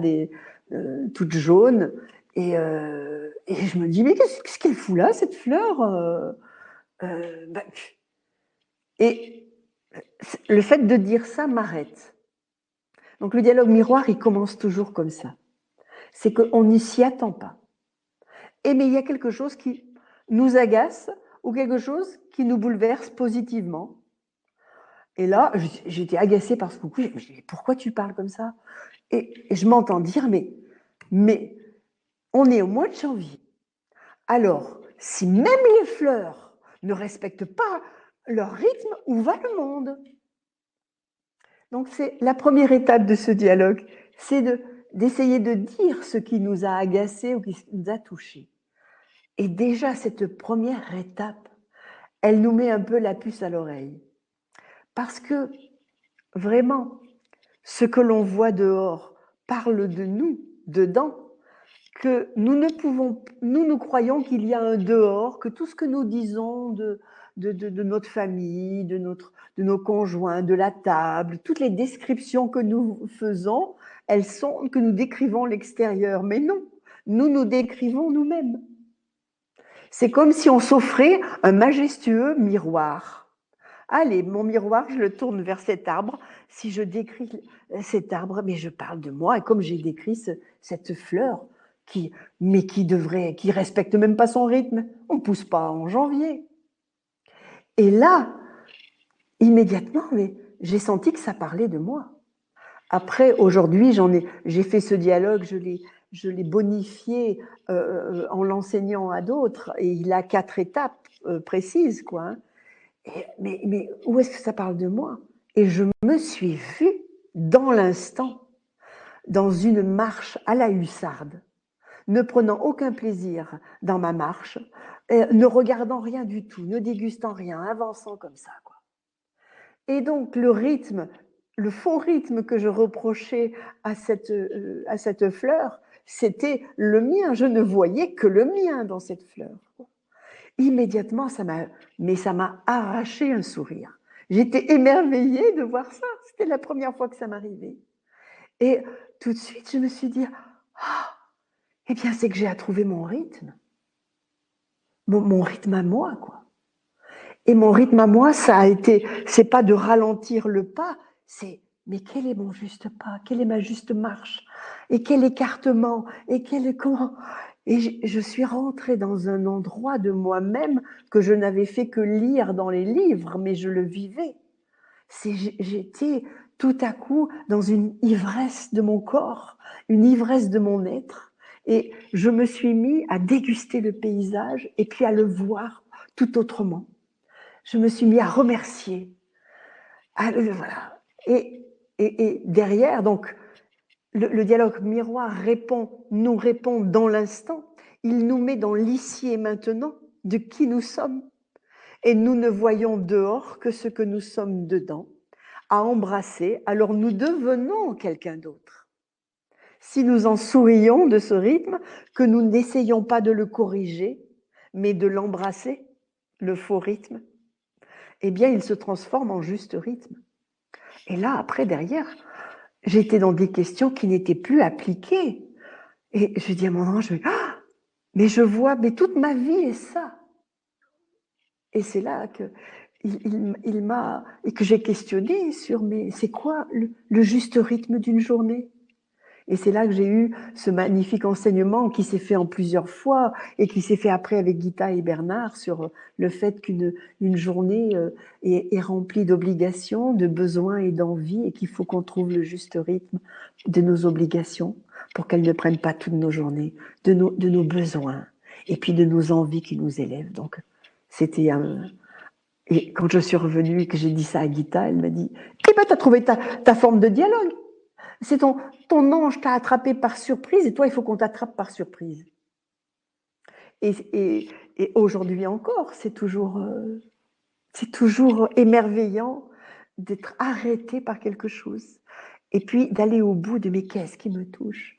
toute jaune. Et je me dis, mais qu'est-ce qu'elle fout là, cette fleur bah, Et le fait de dire ça m'arrête. Donc le dialogue miroir, il commence toujours comme ça. C'est qu'on n'y s'y attend pas. Mais il y a quelque chose qui nous agace ou quelque chose qui nous bouleverse positivement. Et là, j'étais agacée par ce coucou. Je me dis, pourquoi tu parles comme ça et je m'entends dire, mais on est au mois de janvier. Alors, si même les fleurs ne respectent pas leur rythme, où va le monde? Donc, c'est la première étape de ce dialogue, c'est d'essayer de dire ce qui nous a agacés ou qui nous a touchés. Et déjà, cette première étape, elle nous met un peu la puce à l'oreille. Parce que, vraiment, ce que l'on voit dehors parle de nous, dedans, que nous croyons qu'il y a un dehors, que tout ce que nous disons de notre famille, de nos conjoints, de la table, toutes les descriptions que nous faisons, elles sont que nous décrivons l'extérieur. Mais non, nous décrivons nous-mêmes. C'est comme si on s'offrait un majestueux miroir. Allez, mon miroir, je le tourne vers cet arbre. Si je décris cet arbre, mais je parle de moi. Et comme j'ai décrit cette fleur, qui respecte même pas son rythme. On ne pousse pas en janvier. Et là, immédiatement, j'ai senti que ça parlait de moi. Après, aujourd'hui, j'ai fait ce dialogue, je l'ai bonifié en l'enseignant à d'autres. Et il a 4 étapes précises, quoi. Hein. Mais où est-ce que ça parle de moi? Et je me suis vue dans l'instant, dans une marche à la hussarde, ne prenant aucun plaisir dans ma marche, ne regardant rien du tout, ne dégustant rien, avançant comme ça, quoi. Et donc le rythme, le faux rythme que je reprochais à cette fleur, c'était le mien. Je ne voyais que le mien dans cette fleur. Immédiatement, ça m'a arraché un sourire. J'étais émerveillée de voir ça. C'était la première fois que ça m'arrivait. Et tout de suite, je me suis dit, ah, eh bien, c'est que j'ai à trouver mon rythme. Mon rythme à moi, quoi. Et mon rythme à moi, c'est pas de ralentir le pas, mais quel est mon juste pas? Quelle est ma juste marche? Et quel écartement? Comment? Et je suis rentrée dans un endroit de moi-même que je n'avais fait que lire dans les livres, mais je le vivais. J'étais tout à coup dans une ivresse de mon corps, une ivresse de mon être. Et je me suis mis à déguster le paysage et puis à le voir tout autrement. Je me suis mis à remercier. Voilà. Et derrière, donc, le dialogue miroir nous répond dans l'instant. Il nous met dans l'ici et maintenant de qui nous sommes. Et nous ne voyons dehors que ce que nous sommes dedans. À embrasser, alors nous devenons quelqu'un d'autre. Si nous en sourions de ce rythme, que nous n'essayons pas de le corriger, mais de l'embrasser, le faux rythme, eh bien, il se transforme en juste rythme. Et là, après, derrière, j'étais dans des questions qui n'étaient plus appliquées. Et je dis à mon ange, mais je vois, mais toute ma vie est ça. Et c'est là que il m'a, et que j'ai questionné sur, mais c'est quoi le juste rythme d'une journée? Et c'est là que j'ai eu ce magnifique enseignement qui s'est fait en plusieurs fois et qui s'est fait après avec Gita et Bernard sur le fait qu'une journée est remplie d'obligations, de besoins et d'envies et qu'il faut qu'on trouve le juste rythme de nos obligations pour qu'elles ne prennent pas toutes nos journées, de nos besoins et puis de nos envies qui nous élèvent. Donc, c'était un... Et quand je suis revenue et que j'ai dit ça à Gita, elle m'a dit « Eh ben, t'as trouvé ta forme de dialogue. C'est ton ange t'a attrapé par surprise et toi, il faut qu'on t'attrape par surprise. » Et aujourd'hui encore, c'est toujours émerveillant d'être arrêté par quelque chose et puis d'aller au bout de « mais qu'est-ce qui me touche ?»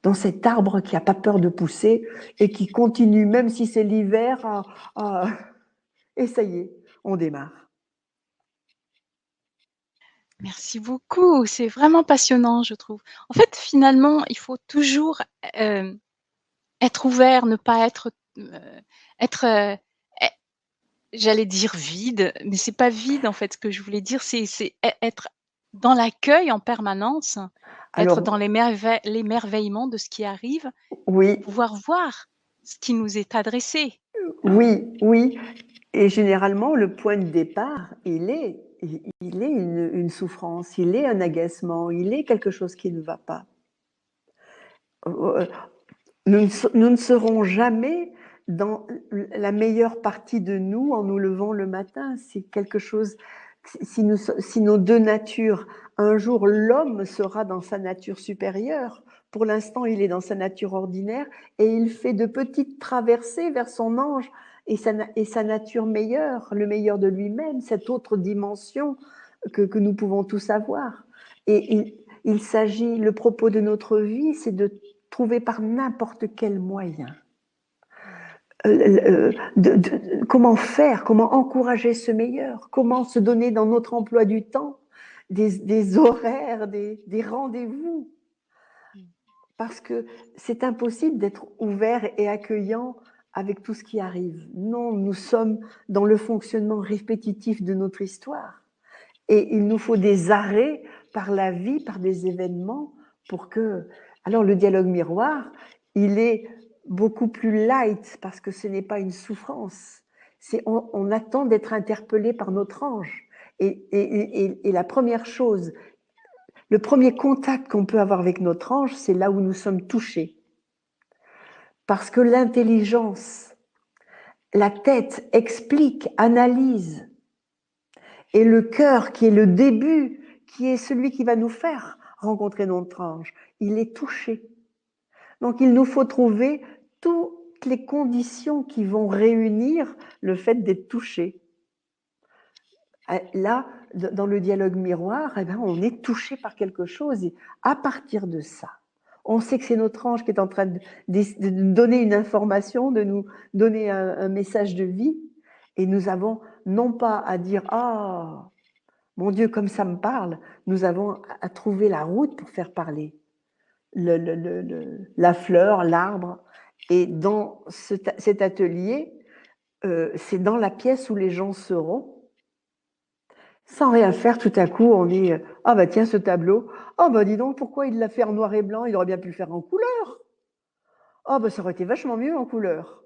dans cet arbre qui n'a pas peur de pousser et qui continue, même si c'est l'hiver, et ça y est, on démarre. Merci beaucoup, c'est vraiment passionnant, je trouve. En fait, finalement, il faut toujours, être ouvert, ne pas être, être, è j'allais dire vide, mais c'est pas vide, en fait, ce que je voulais dire, c'est être dans l'accueil en permanence, être Alors, dans l'émerveillement de ce qui arrive pour oui, pouvoir voir ce qui nous est adressé. oui. Et généralement, le point de départ, il est une souffrance, il est un agacement, il est quelque chose qui ne va pas. Nous ne serons jamais dans la meilleure partie de nous en nous levant le matin. C'est quelque chose, si nos deux natures, un jour l'homme sera dans sa nature supérieure, pour l'instant il est dans sa nature ordinaire et il fait de petites traversées vers son ange et sa nature meilleure, le meilleur de lui-même, cette autre dimension que nous pouvons tous avoir. Et il s'agit, le propos de notre vie, c'est de trouver par n'importe quel moyen comment faire, comment encourager ce meilleur, comment se donner dans notre emploi du temps des horaires, des rendez-vous. Parce que c'est impossible d'être ouvert et accueillant avec tout ce qui arrive. Non, nous sommes dans le fonctionnement répétitif de notre histoire. Et il nous faut des arrêts par la vie, par des événements, pour que... Alors le dialogue miroir, il est beaucoup plus light parce que ce n'est pas une souffrance. On attend d'être interpellé par notre ange. Et la première chose, le premier contact qu'on peut avoir avec notre ange, c'est là où nous sommes touchés. Parce que l'intelligence, la tête explique, analyse, et le cœur, qui est le début, qui est celui qui va nous faire rencontrer notre ange, il est touché. Donc il nous faut trouver toutes les conditions qui vont réunir le fait d'être touché. Là, dans le dialogue miroir, eh bien, on est touché par quelque chose et à partir de ça, on sait que c'est notre ange qui est en train de nous donner une information, de nous donner un message de vie et nous avons non pas à dire « Ah, mon Dieu, comme ça me parle », nous avons à trouver la route pour faire parler la fleur, l'arbre. Et dans cet atelier, c'est dans la pièce où les gens seront. Sans rien faire, tout à coup, on est « Ah bah tiens, ce tableau, ah bah dis donc, pourquoi il l'a fait en noir et blanc? Il aurait bien pu le faire en couleur. Ah bah ça aurait été vachement mieux en couleur. »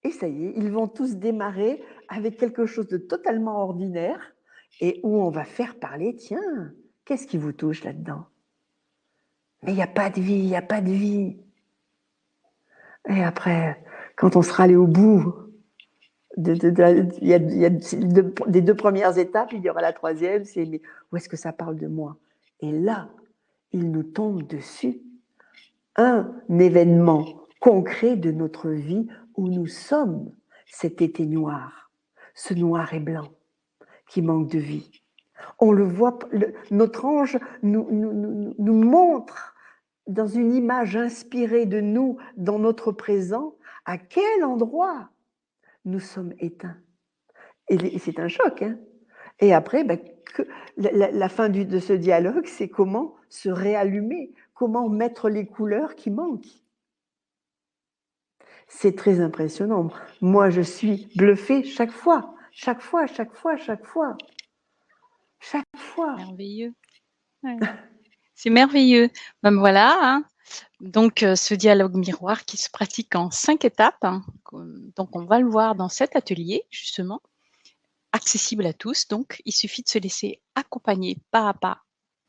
Et ça y est, ils vont tous démarrer avec quelque chose de totalement ordinaire et où on va faire parler « Tiens, qu'est-ce qui vous touche là-dedans? » Mais il n'y a pas de vie, il n'y a pas de vie. Et après, quand on sera allé au bout des deux premières étapes, il y aura la troisième, c'est mais où est-ce que ça parle de moi? Et là, il nous tombe dessus un événement concret de notre vie où nous sommes cet été noir, ce noir et blanc qui manque de vie. On le voit, notre ange nous montre dans une image inspirée de nous, dans notre présent, à quel endroit nous sommes éteints. Et c'est un choc. Hein. Et après, la fin de ce dialogue, c'est comment se réallumer, comment mettre les couleurs qui manquent. C'est très impressionnant. Moi, je suis bluffée chaque fois. Chaque fois. Merveilleux. Ouais. C'est merveilleux. Ben voilà, hein. Donc, ce dialogue miroir qui se pratique en 5 étapes, hein, donc on va le voir dans cet atelier justement, accessible à tous donc, il suffit de se laisser accompagner pas à pas,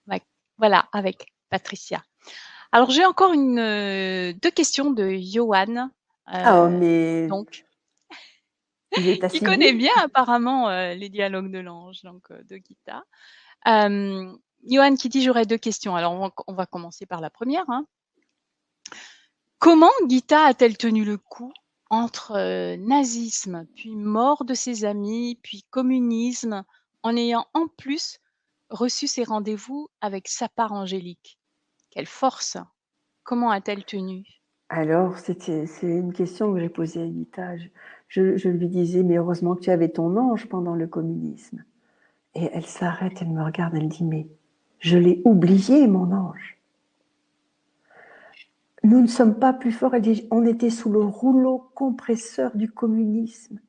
avec voilà, avec Patricia. Alors j'ai encore 2 questions de Johan, Ah, heu, mais donc il est qui assidu. connaît bien apparemment, les dialogues de l'ange, donc de Gita. Johan qui dit: «J'aurais 2 questions». Alors on va commencer par la première, hein. Comment Gita a-t-elle tenu le coup entre, nazisme, puis mort de ses amis, puis communisme, en ayant en plus reçu ses rendez-vous avec sa part angélique? Quelle force! Comment a-t-elle tenu? Alors, c'est une question que j'ai posée à Anita. Je lui disais: «Mais heureusement que tu avais ton ange pendant le communisme». Et elle s'arrête, elle me regarde, elle dit: «Mais je l'ai oublié, mon ange. Nous ne sommes pas plus forts». Elle dit: «On était sous le rouleau compresseur du communisme.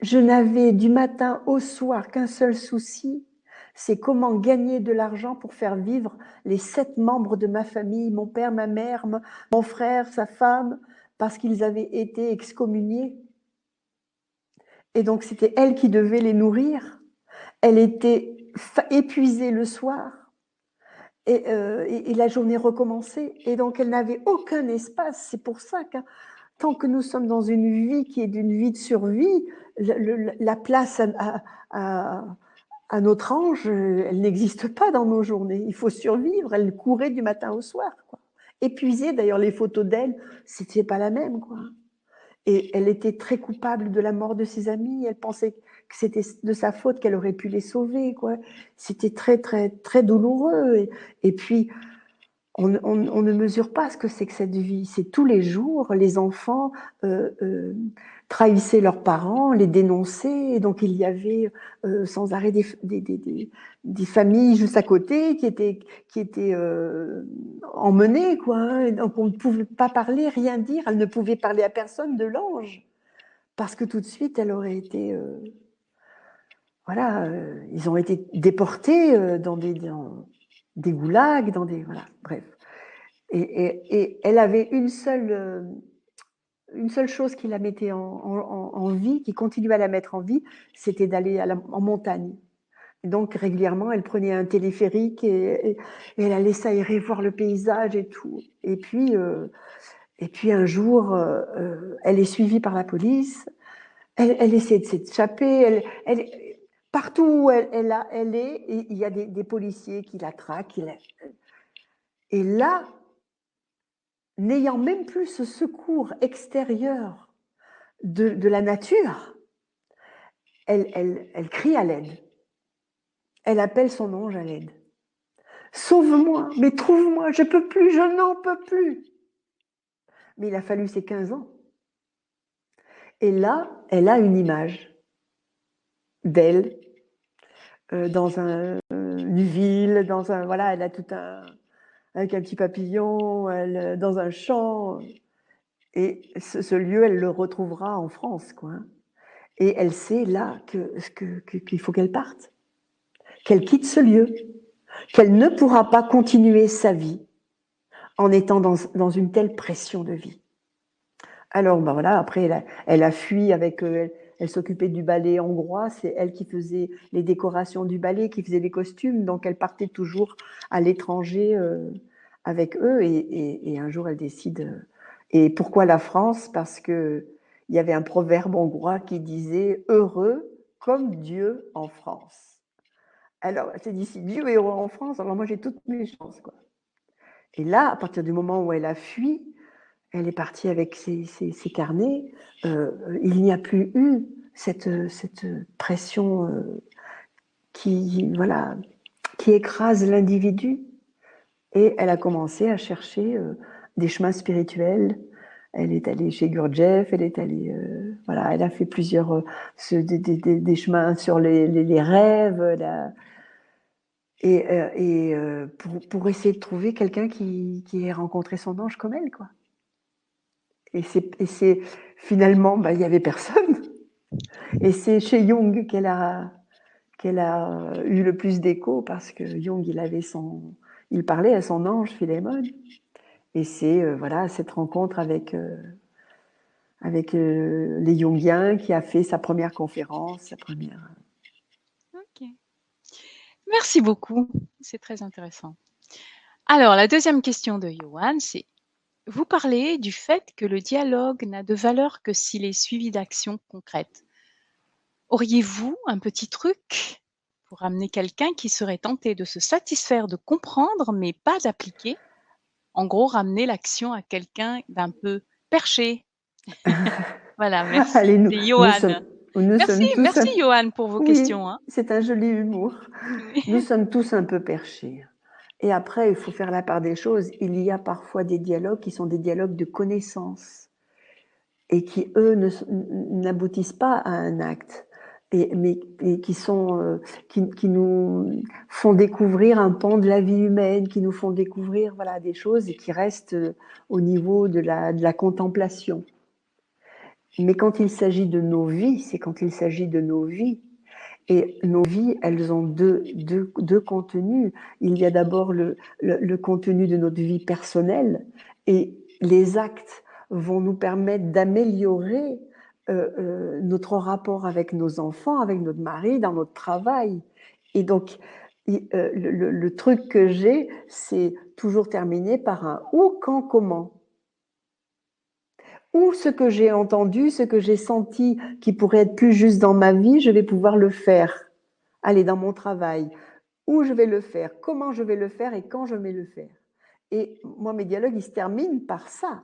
Je n'avais du matin au soir qu'un seul souci, c'est comment gagner de l'argent pour faire vivre les 7 membres de ma famille, mon père, ma mère, mon frère, sa femme, parce qu'ils avaient été excommuniés. Et donc c'était elle qui devait les nourrir. Elle était épuisée le soir et la journée recommençait. Et donc elle n'avait aucun espace. C'est pour ça que tant que nous sommes dans une vie qui est d'une vie de survie, la place à, à notre ange, elle n'existe pas dans nos journées. Il faut survivre. Elle courait du matin au soir, quoi. Épuisée, d'ailleurs, les photos d'elle, c'était pas la même, quoi. Et elle était très coupable de la mort de ses amis. Elle pensait que c'était de sa faute, qu'elle aurait pu les sauver, quoi. C'était très, très, très douloureux. Et puis, on ne mesure pas ce que c'est que cette vie. C'est tous les jours, les enfants trahissaient leurs parents, les dénonçaient, et donc il y avait sans arrêt des familles juste à côté qui étaient emmenées, quoi, hein. Et donc on ne pouvait pas parler, rien dire. Elle ne pouvait parler à personne de l'ange, parce que tout de suite, elle aurait été... voilà, ils ont été déportés dans des goulags, dans des... Voilà, bref. Et elle avait une seule chose qui la mettait en vie, qui continuait à la mettre en vie, c'était d'aller en montagne. Et donc régulièrement, elle prenait un téléphérique et elle allait s'aérer, voir le paysage et tout. Et puis un jour, elle est suivie par la police. Elle essaie de s'échapper. Partout où elle est, il y a des policiers qui la traquent. Et là, n'ayant même plus ce secours extérieur de la nature, elle crie à l'aide. Elle appelle son ange à l'aide. Sauve-moi, mais trouve-moi, je peux plus, je n'en peux plus. Mais il a fallu ses 15 ans. Et là, elle a une image d'elle dans une ville, voilà, elle a tout avec un petit papillon, dans un champ. Et ce lieu, elle le retrouvera en France, quoi. Et elle sait là qu'il faut qu'elle parte, qu'elle quitte ce lieu, qu'elle ne pourra pas continuer sa vie en étant dans une telle pression de vie. Alors, ben voilà, après, elle a fui avec... elle s'occupait du ballet hongrois, c'est elle qui faisait les décorations du ballet, qui faisait les costumes, donc elle partait toujours à l'étranger avec eux, et un jour elle décide... et pourquoi la France? Parce qu'il y avait un proverbe hongrois qui disait « Heureux comme Dieu en France ». Alors, elle s'est dit, si Dieu est heureux en France, alors moi j'ai toutes mes chances, quoi. Et là, à partir du moment où elle a fui, elle est partie avec ses carnets, il n'y a plus eu cette pression voilà, qui écrase l'individu. Et elle a commencé à chercher des chemins spirituels. Elle est allée chez Gurdjieff, elle est allée, voilà, elle a fait plusieurs des chemins sur les rêves, pour essayer de trouver quelqu'un qui ait rencontré son ange comme elle, quoi. Et c'est finalement, il y avait personne. Et c'est chez Jung qu'elle a eu le plus d'écho, parce que Jung, il avait il parlait à son ange Philémon. Et c'est voilà, cette rencontre avec les Jungiens qui a fait sa première conférence, sa première. OK. Merci beaucoup, c'est très intéressant. Alors la deuxième question de Johan, c'est: vous parlez du fait que le dialogue n'a de valeur que s'il est suivi d'actions concrètes. Auriez-vous un petit truc pour amener quelqu'un qui serait tenté de se satisfaire de comprendre, mais pas d'appliquer? En gros, ramener l'action à quelqu'un d'un peu perché. Voilà, Allez, merci. C'est Johan. nous Merci, sommes tous merci un... Johan pour vos Oui, questions, hein. c'est un joli humour. Oui. Nous sommes tous un peu perchés. Et après, il faut faire la part des choses. Il y a parfois des dialogues qui sont des dialogues de connaissance et qui, eux, n'aboutissent pas à un acte, et qui sont, qui nous font découvrir un pan de la vie humaine, qui nous font découvrir voilà, des choses et qui restent au niveau de la contemplation. Mais quand il s'agit de nos vies, c'est quand il s'agit de nos vies. Et nos vies, elles ont deux contenus. Il y a d'abord le contenu de notre vie personnelle, et les actes vont nous permettre d'améliorer notre rapport avec nos enfants, avec notre mari, dans notre travail. Et donc, le truc que j'ai, c'est toujours terminé par un où, quand, comment. Ou ce que j'ai entendu, ce que j'ai senti qui pourrait être plus juste dans ma vie, je vais pouvoir le faire. Aller dans mon travail, où je vais le faire, comment je vais le faire et quand je vais le faire. Et moi, mes dialogues, ils se terminent par ça.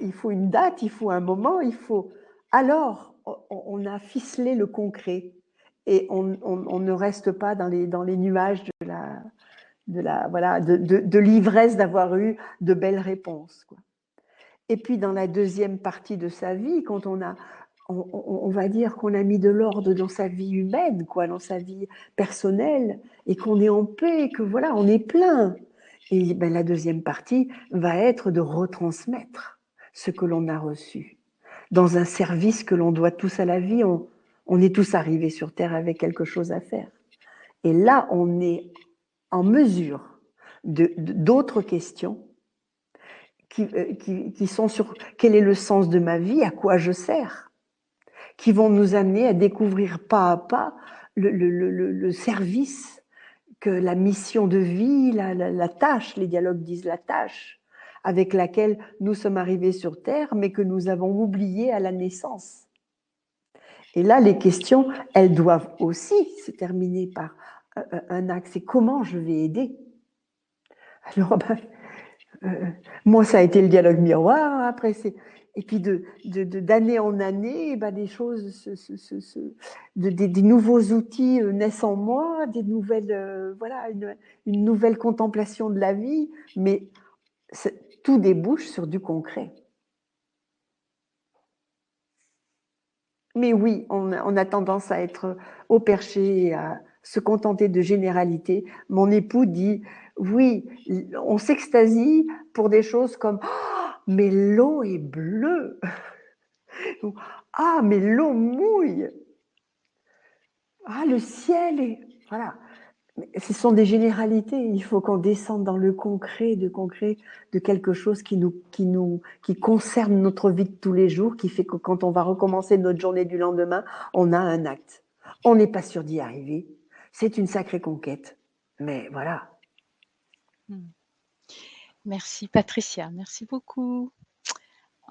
Il faut une date, il faut un moment, il faut... Alors, on a ficelé le concret et on ne reste pas dans les nuages de l'ivresse d'avoir eu de belles réponses, quoi. Et puis, dans la deuxième partie de sa vie, quand on va dire qu'on a mis de l'ordre dans sa vie humaine, quoi, dans sa vie personnelle, et qu'on est en paix, que voilà, on est plein. Et ben, la deuxième partie va être de retransmettre ce que l'on a reçu. Dans un service que l'on doit tous à la vie, on est tous arrivés sur Terre avec quelque chose à faire. Et là, on est en mesure d'autres questions qui sont sur quel est le sens de ma vie, à quoi je sers, qui vont nous amener à découvrir pas à pas le service que la mission de vie, la tâche, les dialogues disent la tâche, avec laquelle nous sommes arrivés sur Terre, mais que nous avons oublié à la naissance. Et là, les questions, elles doivent aussi se terminer par un axe. C'est comment je vais aider. Alors, moi, ça a été le dialogue miroir. Après, et puis d'année en année, des choses, des nouveaux outils naissent en moi, des nouvelles, voilà, une nouvelle contemplation de la vie. Mais tout débouche sur du concret. Mais oui, on a tendance à être au perché, à se contenter de généralités. Mon époux dit, oui, on s'extasie pour des choses comme « mais l'eau est bleue !» ou « ah, mais l'eau mouille !» Ah, le ciel est... Voilà. Mais ce sont des généralités. Il faut qu'on descende dans le concret, de quelque chose qui concerne notre vie de tous les jours, qui fait que quand on va recommencer notre journée du lendemain, on a un acte. On n'est pas sûr d'y arriver. C'est une sacrée conquête. Mais voilà. Merci Patricia, merci beaucoup.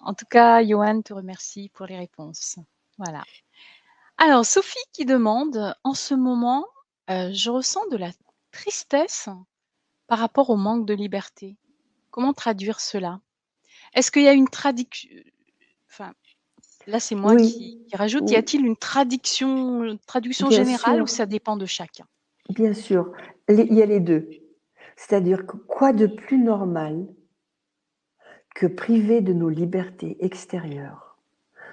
En tout cas, Johan te remercie pour les réponses. Voilà. Alors, Sophie qui demande: en ce moment, je ressens de la tristesse par rapport au manque de liberté. Comment traduire cela? Est-ce qu'il y a une traduction? Enfin, là, c'est moi qui Oui, rajoute. Y oui, a-t-il une traduction bien générale ou sûr, ça dépend de chacun? bien sûr. Il y a les deux. C'est-à-dire que quoi de plus normal que priver de nos libertés extérieures,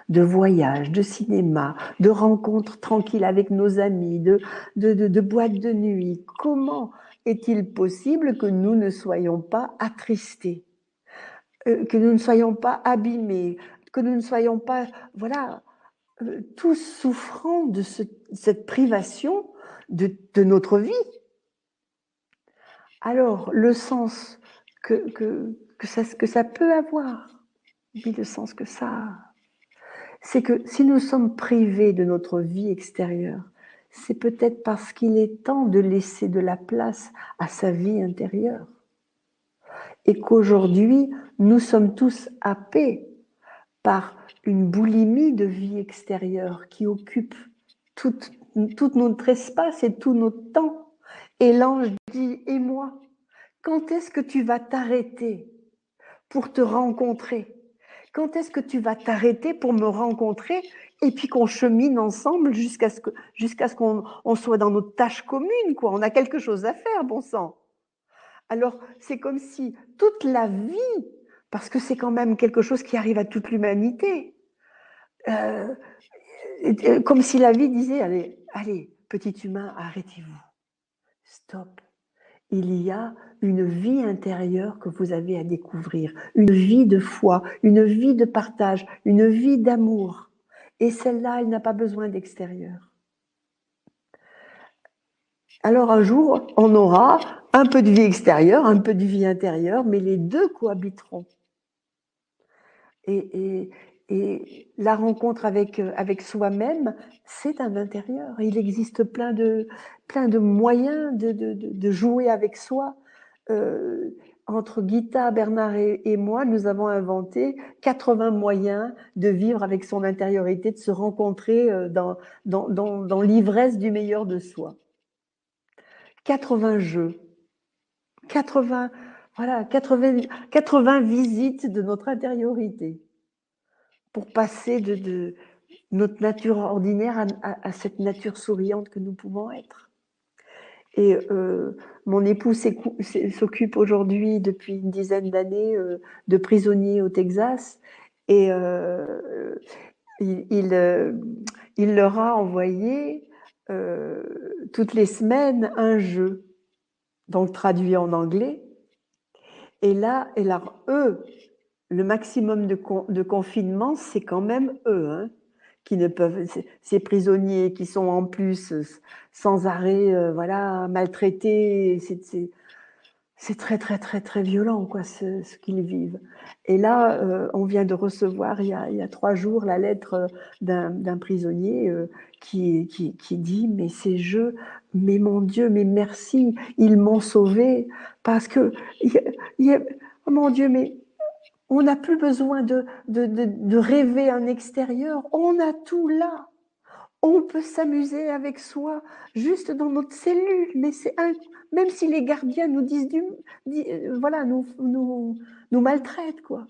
de voyages, de cinéma, de rencontres tranquilles avec nos amis, de boîtes de nuit. Comment est-il possible que nous ne soyons pas attristés, que nous ne soyons pas abîmés, que nous ne soyons pas, voilà, tous souffrant de cette privation de notre vie? Alors, le sens que ça peut avoir, oui, le sens que ça a, c'est que si nous sommes privés de notre vie extérieure, c'est peut-être parce qu'il est temps de laisser de la place à sa vie intérieure. Et qu'aujourd'hui, nous sommes tous happés par une boulimie de vie extérieure qui occupe tout, tout notre espace et tout notre temps. Et l'ange dit, et moi, quand est-ce que tu vas t'arrêter pour te rencontrer? Quand est-ce que tu vas t'arrêter pour me rencontrer et puis qu'on chemine ensemble jusqu'à ce qu'on soit dans notre tâche commune, quoi. On a quelque chose à faire, bon sang. Alors, c'est comme si toute la vie, parce que c'est quand même quelque chose qui arrive à toute l'humanité, comme si la vie disait, allez, allez, petit humain, arrêtez-vous, stop. Il y a une vie intérieure que vous avez à découvrir, une vie de foi, une vie de partage, une vie d'amour. Et celle-là, elle n'a pas besoin d'extérieur. Alors un jour, on aura un peu de vie extérieure, un peu de vie intérieure, mais les deux cohabiteront. Et la rencontre avec soi-même, c'est un intérieur. Il existe plein de moyens de jouer avec soi. Entre Gita, Bernard et moi, nous avons inventé 80 moyens de vivre avec son intériorité, de se rencontrer dans l'ivresse du meilleur de soi. 80 jeux, 80, voilà, 80 visites de notre intériorité pour passer de notre nature ordinaire à cette nature souriante que nous pouvons être. Et mon époux s'occupe aujourd'hui, depuis une dizaine d'années, de prisonniers au Texas. Et il leur a envoyé toutes les semaines un jeu, donc traduit en anglais. Et là, eux, le maximum de confinement, c'est quand même eux, hein, qui ne peuvent, ces prisonniers qui sont en plus sans arrêt, voilà, maltraités. C'est très, très, très, très violent, quoi, ce qu'ils vivent. Et là, on vient de recevoir, il y a 3 jours, la lettre d'un prisonnier qui dit, mais ces jeux, mais mon Dieu, mais merci, ils m'ont sauvé, parce que, oh mon Dieu, mais on n'a plus besoin de rêver un extérieur, on a tout là. On peut s'amuser avec soi juste dans notre cellule, mais même si les gardiens nous disent voilà, nous maltraitent, quoi.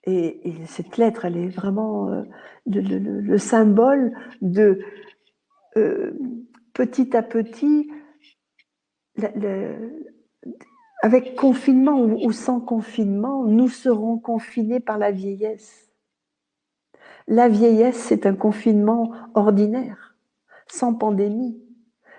Et cette lettre, elle est vraiment le symbole de euh, petit à petit, avec confinement ou sans confinement, nous serons confinés par la vieillesse. La vieillesse, c'est un confinement ordinaire, sans pandémie.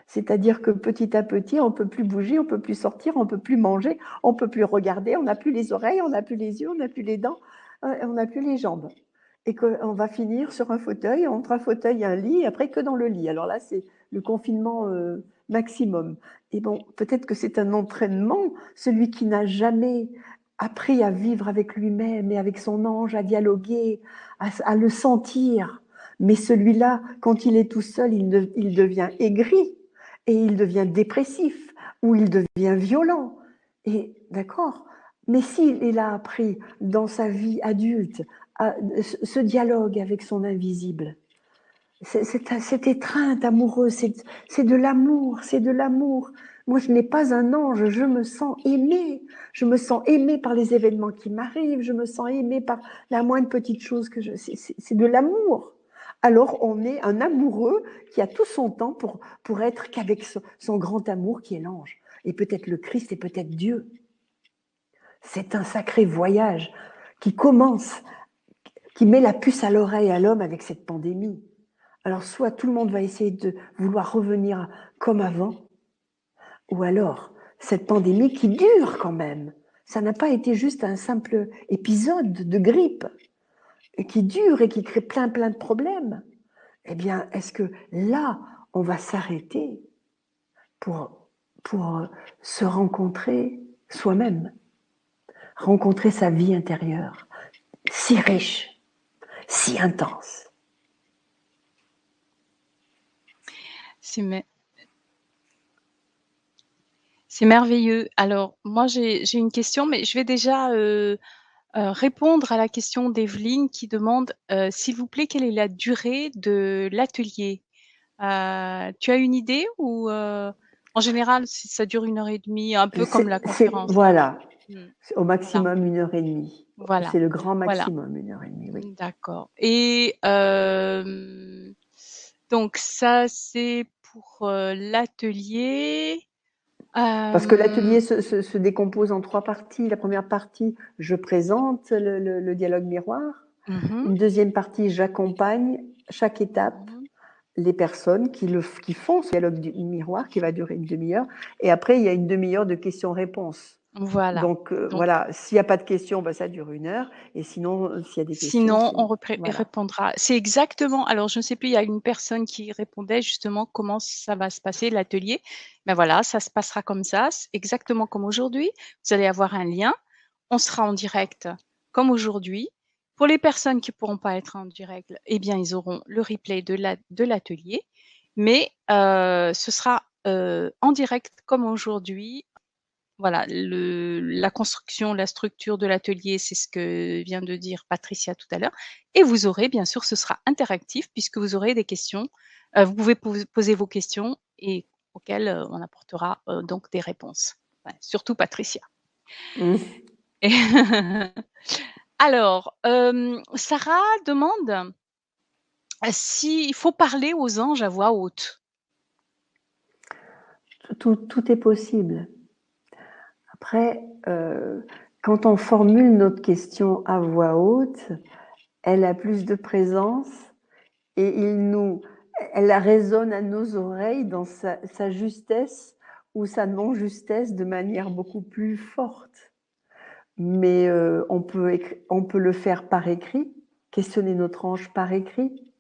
C'est-à-dire que petit à petit, on ne peut plus bouger, on ne peut plus sortir, on ne peut plus manger, on ne peut plus regarder, on n'a plus les oreilles, on n'a plus les yeux, on n'a plus les dents, on n'a plus les jambes. Et qu'on va finir sur un fauteuil, entre un fauteuil et un lit, et après que dans le lit. Alors là, c'est le confinement maximum. Et bon, peut-être que c'est un entraînement, celui qui n'a jamais appris à vivre avec lui-même et avec son ange, à dialoguer, à le sentir. Mais celui-là, quand il est tout seul, il devient aigri et il devient dépressif ou il devient violent. Et d'accord, mais s'il a appris dans sa vie adulte ce dialogue avec son invisible, cette étreinte amoureuse, c'est de l'amour, c'est de l'amour. Moi, je n'ai pas un ange, je me sens aimée. Je me sens aimée par les événements qui m'arrivent, je me sens aimée par la moindre petite chose que c'est de l'amour. Alors, on est un amoureux qui a tout son temps pour être qu'avec son grand amour qui est l'ange. Et peut-être le Christ et peut-être Dieu. C'est un sacré voyage qui commence, qui met la puce à l'oreille à l'homme avec cette pandémie. Alors, soit tout le monde va essayer de vouloir revenir comme avant, ou alors cette pandémie qui dure quand même. Ça n'a pas été juste un simple épisode de grippe et qui dure et qui crée plein de problèmes. Eh bien, est-ce que là, on va s'arrêter pour pour se rencontrer soi-même, rencontrer sa vie intérieure, si riche, si intense. C'est merveilleux. Alors, moi, j'ai une question, mais je vais déjà répondre à la question d'Evelyne qui demande s'il vous plaît, quelle est la durée de l'atelier? Tu as une idée ou en général, ça dure 1 heure et demie, un peu comme la conférence, hein? Voilà, Mmh. au Voilà, maximum 1 heure et demie. voilà, C'est le grand voilà. maximum, 1 heure et demie, oui. D'accord et donc ça, c'est pour, l'atelier. Parce que Hem, l'atelier se décompose en 3 parties. La première partie, je présente le dialogue miroir. mmh Une deuxième partie, j'accompagne chaque étape mh. les personnes qui font ce dialogue du miroir qui va durer une demi-heure. Et après, il y a une demi-heure de questions-réponses. Voilà, Donc donc voilà, s'il n'y a pas de questions, ben, ça dure 1 heure. Et sinon, s'il y a des questions, sinon on c'est repré voilà. répondra. C'est exactement alors je ne sais plus, il y a une personne qui répondait justement comment ça va se passer l'atelier. Ben voilà, ça se passera comme ça, c exactement comme aujourd'hui. Vous allez avoir un lien, on sera en direct comme aujourd'hui. Pour les personnes qui pourront pas être en direct, eh bien, ils auront le replay de l'atelier, mais ce sera, en direct comme aujourd'hui. Voilà, la construction, la structure de l'atelier, c'est ce que vient de dire Patricia tout à l'heure et vous aurez bien sûr, ce sera interactif puisque vous aurez des questions. Vous pouvez poser vos questions et auxquelles, on apportera, donc des réponses. Ouais, surtout Patricia. Mmh. Et alors, Sarah demande s'il faut parler aux anges à voix haute. Tout est possible. Après, quand on formule notre question à voix haute, elle a plus de présence et elle résonne à nos oreilles dans sa justesse ou sa non-justesse de manière beaucoup plus forte. Mais on peut le faire par écrit, questionner notre ange par écrit,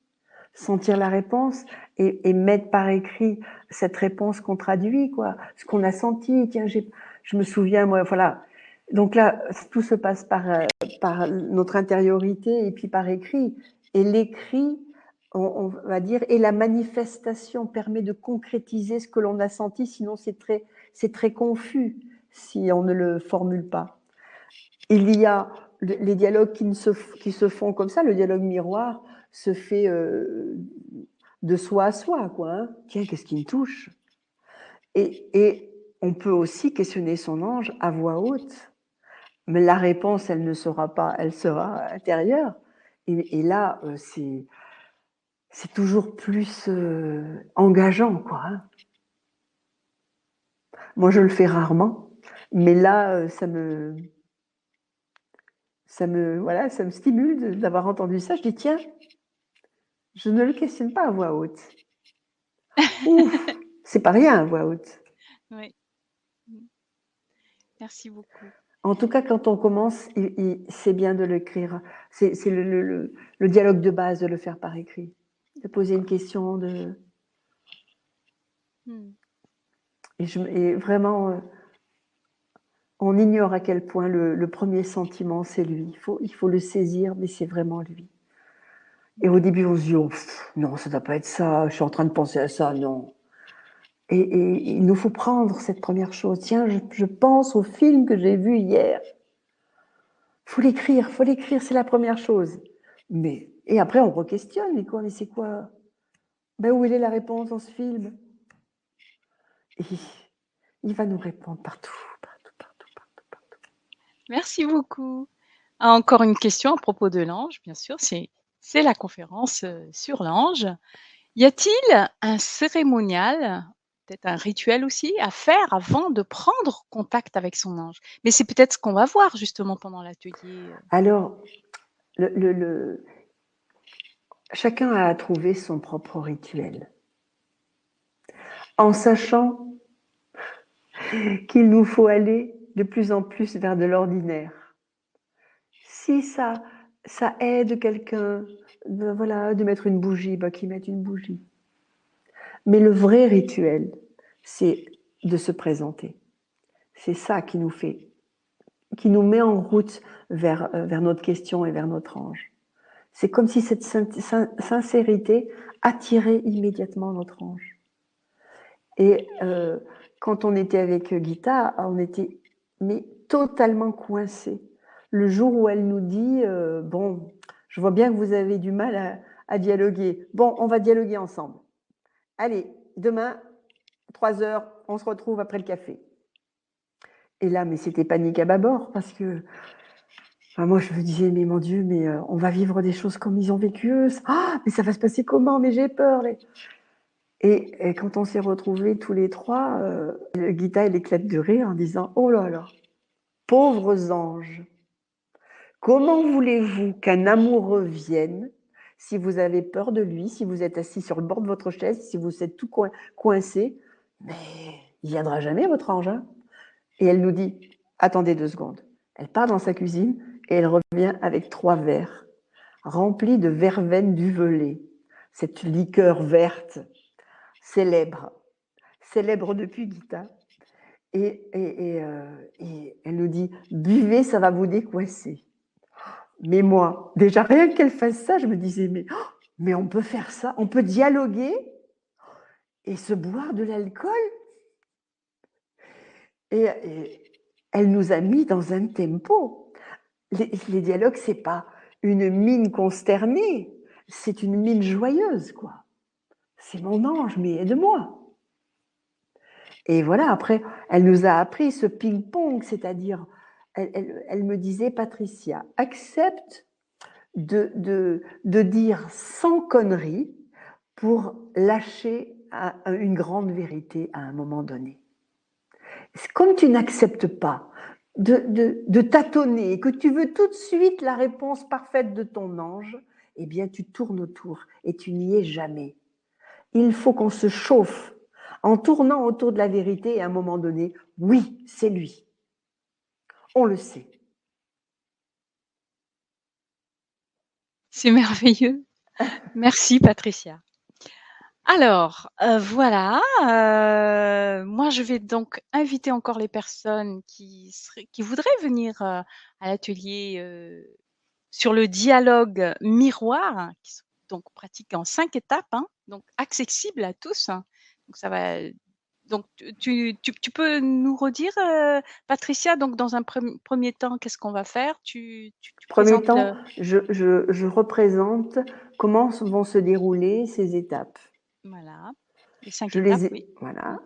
sentir la réponse et mettre par écrit cette réponse qu'on traduit, quoi. Ce qu'on a senti, tiens, je me souviens, moi, voilà. Donc là, tout se passe par notre intériorité et puis par écrit. Et l'écrit, on va dire, et la manifestation permet de concrétiser ce que l'on a senti, sinon c'est très confus si on ne le formule pas. Il y a les dialogues qui se font comme ça, le dialogue miroir se fait de soi à soi, quoi. Hein. Tiens, qu'est-ce qui me touche et on peut aussi questionner son ange à voix haute, mais la réponse, elle ne sera pas, elle sera intérieure. Et là, c'est toujours plus engageant, quoi. Hein. Moi, je le fais rarement, mais là, voilà, ça me stimule d'avoir entendu ça. Je dis tiens, je ne le questionne pas à voix haute. Ouf, c'est pas rien à voix haute. Oui. Mmh. Merci beaucoup. En tout cas, quand on commence, c'est bien de l'écrire. C'est le dialogue de base de le faire par écrit. De poser une question, Mmh. et vraiment, on ignore à quel point le premier sentiment, c'est lui. Il faut le saisir, mais c'est vraiment lui. Et au début, on se dit, oh, non, ça ne doit pas être ça, je suis en train de penser à ça, non. Et il nous faut prendre cette première chose. Tiens, je pense au film que j'ai vu hier. Faut l'écrire, c'est la première chose. Et après, on re-questionne, mais c'est quoi? Ben, où est la réponse dans ce film? Et il va nous répondre partout, partout, partout, partout, partout. Merci beaucoup. Ah, encore une question à propos de l'ange, bien sûr, c'est la conférence, sur l'ange. Y a-t-il un cérémonial, peut-être un rituel aussi, à faire avant de prendre contact avec son ange? Mais c'est peut-être ce qu'on va voir justement pendant l'atelier, Alors, le chacun a trouvé son propre rituel, en sachant qu'il nous faut aller de plus en plus vers de l'ordinaire. Si ça aide quelqu'un voilà, de mettre une bougie, bah, qu'il mette une bougie. Mais le vrai rituel, c'est de se présenter. C'est ça qui nous met en route vers notre question et vers notre ange. C'est comme si cette sincérité attirait immédiatement notre ange. Et quand on était avec Gita, on était mais totalement coincés. Le jour où elle nous dit bon, je vois bien que vous avez du mal à dialoguer. Bon, on va dialoguer ensemble. Allez, demain, 3 heures, on se retrouve après le café. Et là, mais c'était panique à bâbord parce que enfin, moi, je me disais, mais mon Dieu, mais on va vivre des choses comme ils ont vécu eux. Ah, mais ça va se passer comment? Mais j'ai peur. Et quand on s'est retrouvés tous les trois, Gita, elle éclate de rire en disant, oh là là, pauvres anges, comment voulez-vous qu'un amoureux vienne si vous avez peur de lui, si vous êtes assis sur le bord de votre chaise, si vous êtes tout coincé? Mais il viendra jamais, votre ange, hein. Et elle nous dit, attendez 2 secondes. Elle part dans sa cuisine et elle revient avec 3 verres remplis de verveine duvelée, cette liqueur verte célèbre, célèbre depuis Gita. Et elle nous dit, buvez, ça va vous décoincer. Mais moi, déjà rien qu'elle fasse ça, je me disais, mais on peut faire ça, on peut dialoguer et se boire de l'alcool. Et elle nous a mis dans un tempo. Les dialogues, c'est pas une mine consternée, c'est une mine joyeuse, quoi. C'est mon ange, mais aide-moi. Et voilà, après, elle nous a appris ce ping-pong, c'est-à-dire, elle me disait, Patricia, accepte de dire sans connerie pour lâcher une grande vérité à un moment donné. Comme tu n'acceptes pas de tâtonner et que tu veux tout de suite la réponse parfaite de ton ange, eh bien tu tournes autour et tu n'y es jamais. Il faut qu'on se chauffe en tournant autour de la vérité et à un moment donné, oui, c'est lui. On le sait. C'est merveilleux. Merci Patricia. Alors, voilà, moi je vais donc inviter encore les personnes qui voudraient venir, à l'atelier, sur le dialogue miroir, hein, qui sont donc pratiqués en 5 étapes, hein, donc accessibles à tous, hein. Donc ça va donc tu peux nous redire, Patricia, donc dans un premier temps, qu'est-ce qu'on va faire? Tu Premier présentes temps, le je représente comment vont se dérouler ces étapes. voilà, les 5 Je les étapes, ai, oui. Mmh. voilà,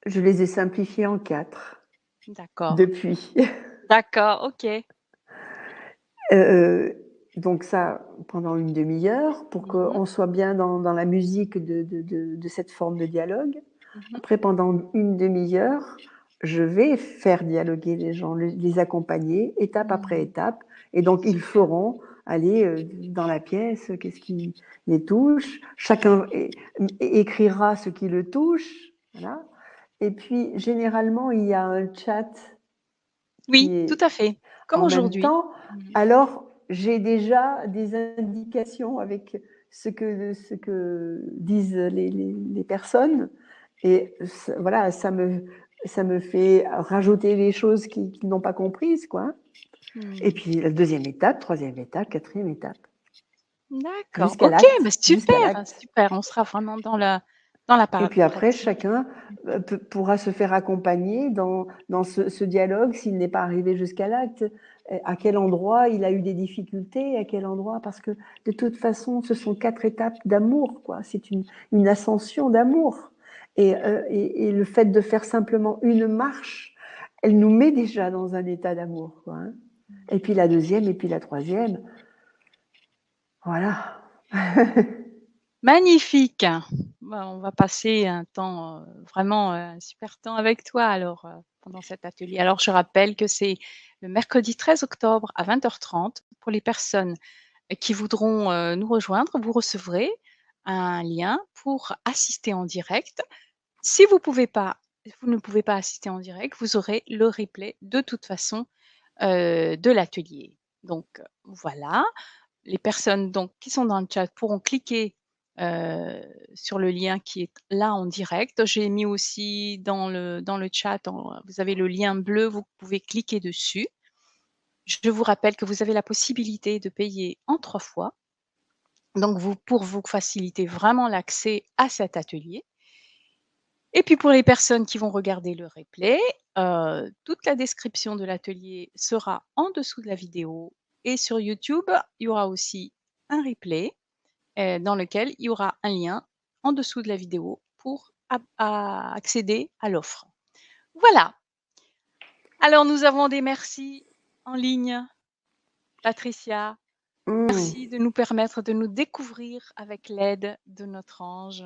je les ai simplifiées en 4 D'accord. depuis. D'accord, OK. Euh, donc ça, pendant une demi-heure, pour Mmh mh. qu'on soit bien dans la musique de cette forme de dialogue. Mmh. Après, pendant une demi-heure, je vais faire dialoguer les gens, les accompagner, étape après Mmh. étape. Et donc, ils Super. feront aller dans la pièce, qu'est-ce qui les touche. Chacun écrira ce qui le touche. Voilà. Et puis, généralement, il y a un chat qui Oui, tout est à fait, comme en même aujourd'hui. temps. Mmh. Alors, j'ai déjà des indications avec ce que disent les personnes. Et voilà, ça me fait rajouter des choses qu'ils n'ont pas comprises, quoi. Et Mmh. puis la deuxième étape, troisième étape, quatrième étape, D'accord, jusqu'à OK, l'acte, bah, jusqu'à super, l'acte. super, on sera vraiment dans la Et puis après, pratique. chacun pourra se faire accompagner dans ce dialogue s'il n'est pas arrivé jusqu'à l'acte. À quel endroit il a eu des difficultés, à quel endroit, parce que de toute façon, ce sont 4 étapes d'amour, quoi. C'est une ascension d'amour. Et le fait de faire simplement une marche, elle nous met déjà dans un état d'amour, quoi, hein. Et puis la deuxième, et puis la troisième, voilà. Magnifique! Bah, on va passer un temps, vraiment, un super temps avec toi alors, pendant cet atelier. Alors je rappelle que c'est le mercredi 13 octobre à 20h30 pour les personnes qui voudront, nous rejoindre. Vous recevrez un lien pour assister en direct. Si vous ne pouvez pas assister en direct, vous aurez le replay de toute façon, de l'atelier. Donc, voilà, les personnes donc qui sont dans le chat pourront cliquer, sur le lien qui est là en direct. J'ai mis aussi dans le chat, vous avez le lien bleu, vous pouvez cliquer dessus. Je vous rappelle que vous avez la possibilité de payer en 3 fois. Donc pour vous faciliter vraiment l'accès à cet atelier. Et puis pour les personnes qui vont regarder le replay, toute la description de l'atelier sera en dessous de la vidéo et sur YouTube, il y aura aussi un replay, dans lequel il y aura un lien en dessous de la vidéo pour accéder à l'offre. Voilà. Alors nous avons des merci en ligne. Patricia, Mmh. merci de nous permettre de nous découvrir avec l'aide de notre ange.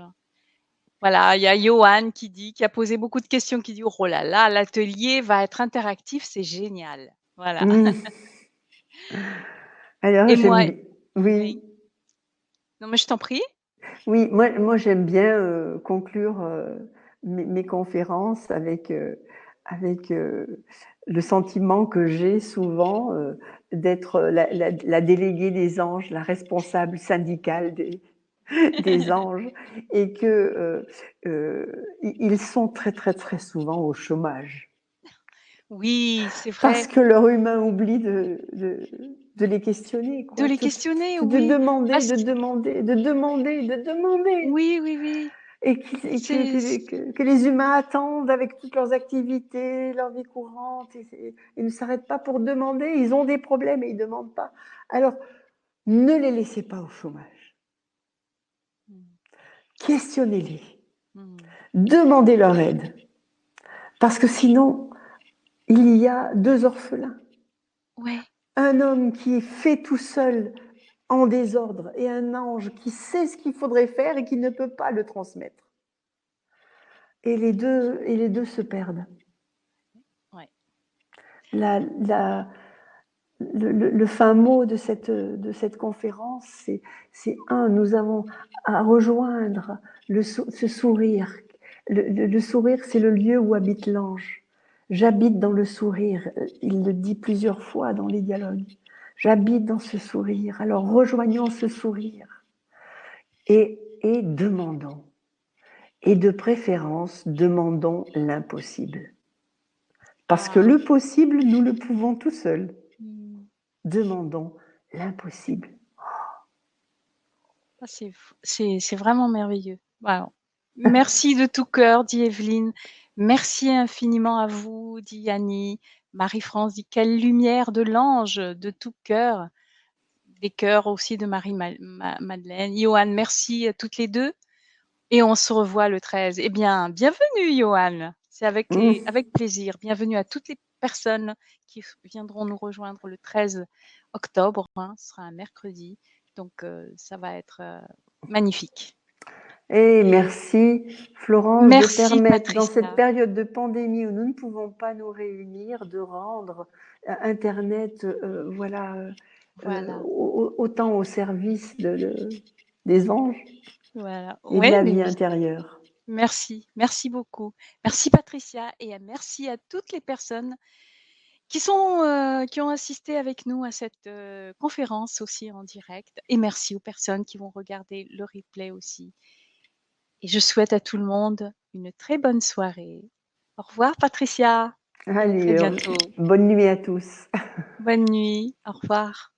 Voilà, il y a Johan qui a posé beaucoup de questions, qui dit: «Oh là là, l'atelier va être interactif, c'est génial». Voilà. Mmh. Alors Et moi oui, oui. Non, mais je t'en prie. oui, moi j'aime bien, conclure, mes conférences avec, le sentiment que j'ai souvent, d'être la déléguée des anges, la responsable syndicale des anges et que, ils sont très, très, très souvent au chômage. Oui, c'est Parce vrai. que leur humain oublie de les questionner De quoi, les questionner, de oui. Bah, demander, de demander, de demander, de demander oui, oui, oui. et C'est que les humains attendent avec toutes leurs activités, leur vie courante et ils ne s'arrêtent pas pour demander, ils ont des problèmes et ils demandent pas. Alors, ne les laissez pas au chômage. mmh, Questionnez-les, mmh. demandez leur aide parce que sinon, il y a 2 orphelins. Ouais. Un homme qui est fait tout seul en désordre et un ange qui sait ce qu'il faudrait faire et qui ne peut pas le transmettre. Et les deux se perdent. Ouais. La la le fin mot de cette conférence, c'est nous avons à rejoindre ce sourire. Le sourire, c'est le lieu où habite l'ange. J'habite dans le sourire, il le dit plusieurs fois dans les dialogues. J'habite dans ce sourire, alors rejoignons ce sourire et demandons. Et de préférence, demandons l'impossible. Parce que Ah, le possible, nous le pouvons tout seuls. mmh. Demandons l'impossible. Ah, c'est vraiment merveilleux. Waouh. Merci de tout cœur, dit Evelyne. Merci infiniment à vous, dit Yanni. Marie-France dit: «Quelle lumière de l'ange, de tout cœur». Des cœurs aussi de Marie Madeleine. Johan, merci à toutes les 2 et on se revoit le 13. Eh bien, bienvenue Johan. C'est Mmh. avec plaisir. Bienvenue à toutes les personnes qui viendront nous rejoindre le 13 octobre, hein. Ce sera un mercredi, donc ça va être, magnifique. Et merci Florence de Merci permettre dans cette Patricia. période de pandémie où nous ne pouvons pas nous réunir, de rendre Internet, voilà, Voilà, autant au service des anges voilà. et de Ouais, la mais vie oui. intérieure. Merci, merci beaucoup. Merci Patricia et merci à toutes les personnes qui ont assisté avec nous à cette, conférence aussi en direct et merci aux personnes qui vont regarder le replay aussi et je souhaite à tout le monde une très bonne soirée. Au revoir Patricia et à très Allez, bientôt. bonne nuit à tous. Bonne nuit. Au revoir.